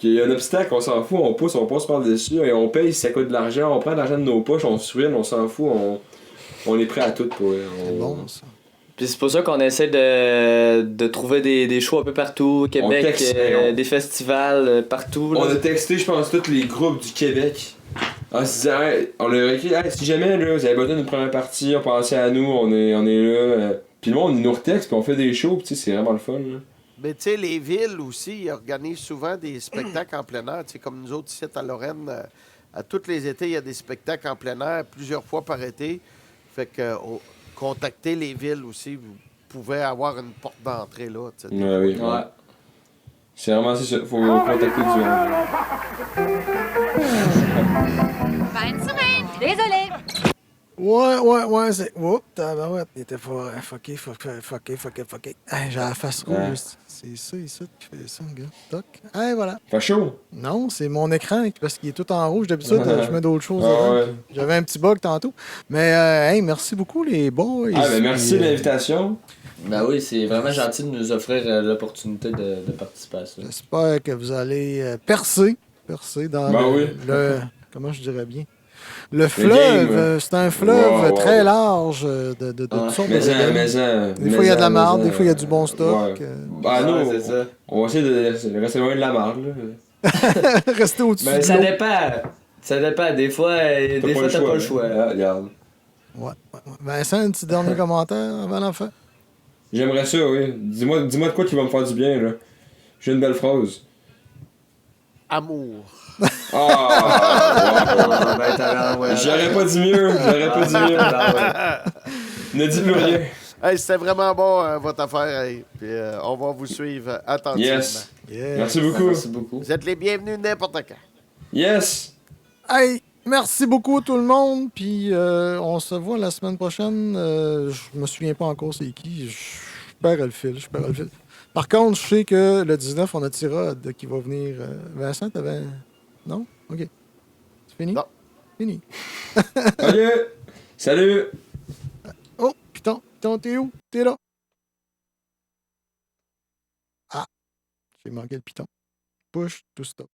Qu'il y a un obstacle, on s'en fout, on passe par-dessus, et on paye si ça coûte de l'argent, on prend de l'argent de nos poches, on se ruine, on s'en fout, on est prêt à tout pour. C'est bon, ça. Puis c'est pour ça qu'on essaie de trouver des shows un peu partout, au Québec, des festivals partout. Là. On a texté, je pense, tous les groupes du Québec. En se disant, on leur a écrit, si jamais là, vous avez besoin d'une première partie, on pensait à nous, on est là. Puis le monde, il nous retexte, puis on fait des shows, puis c'est vraiment le fun. Là. Mais tu sais, les villes aussi, ils organisent souvent des spectacles en plein air. Tu sais, comme nous autres ici à Lorraine, à tous les étés, il y a des spectacles en plein air, plusieurs fois par été. Fait que contacter les villes aussi, vous pouvez avoir une porte d'entrée là. Tu sais. Oui. C'est vraiment ça, faut contacter du monde. Fine semaine, désolé. Ouais, c'est. Oups, tabarouette, il était fucké. Hey, j'ai la face rouge. Ouais. C'est ça, ici, qui fait ça, gars. Toc. Hey, voilà. Fait chaud? Non, c'est mon écran, parce qu'il est tout en rouge. D'habitude, je mets d'autres choses. Ouais. J'avais un petit bug tantôt. Mais, hey, merci beaucoup, les boys. Merci de l'invitation. Ben oui, c'est vraiment gentil de nous offrir l'opportunité de participer à ça. J'espère que vous allez percer dans le. Comment je dirais bien? Le fleuve, c'est un fleuve très large de toutes sortes de choses. Des fois, il y a de la marde, des fois, il y a du bon stock. Nous, c'est ça. On va essayer de rester loin de la marde. Rester au-dessus. Mais ça dépend. Ça dépend. Des fois, t'as pas le choix. Regarde. Ouais. Vincent, un petit dernier commentaire avant la fin? J'aimerais ça, oui. Dis-moi de quoi qui va me faire du bien, là. J'ai une belle phrase. Amour. J'aurais pas dit mieux. Ne dis plus rien. Hey, c'était vraiment bon, votre affaire. Hey. Puis, on va vous suivre attentivement. Yes. Merci beaucoup. Vous êtes les bienvenus n'importe quand. Yes. Hey, merci beaucoup tout le monde. Puis on se voit la semaine prochaine. Je me souviens pas encore c'est qui. Je perds le fil. Par contre, je sais que le 19, on a Tirade qui va venir. Vincent, t'avais... Non? OK. C'est fini? Non. Fini. OK. Salut. Oh, Python, t'es où? T'es là? Ah, j'ai manqué le Python. Push to stop.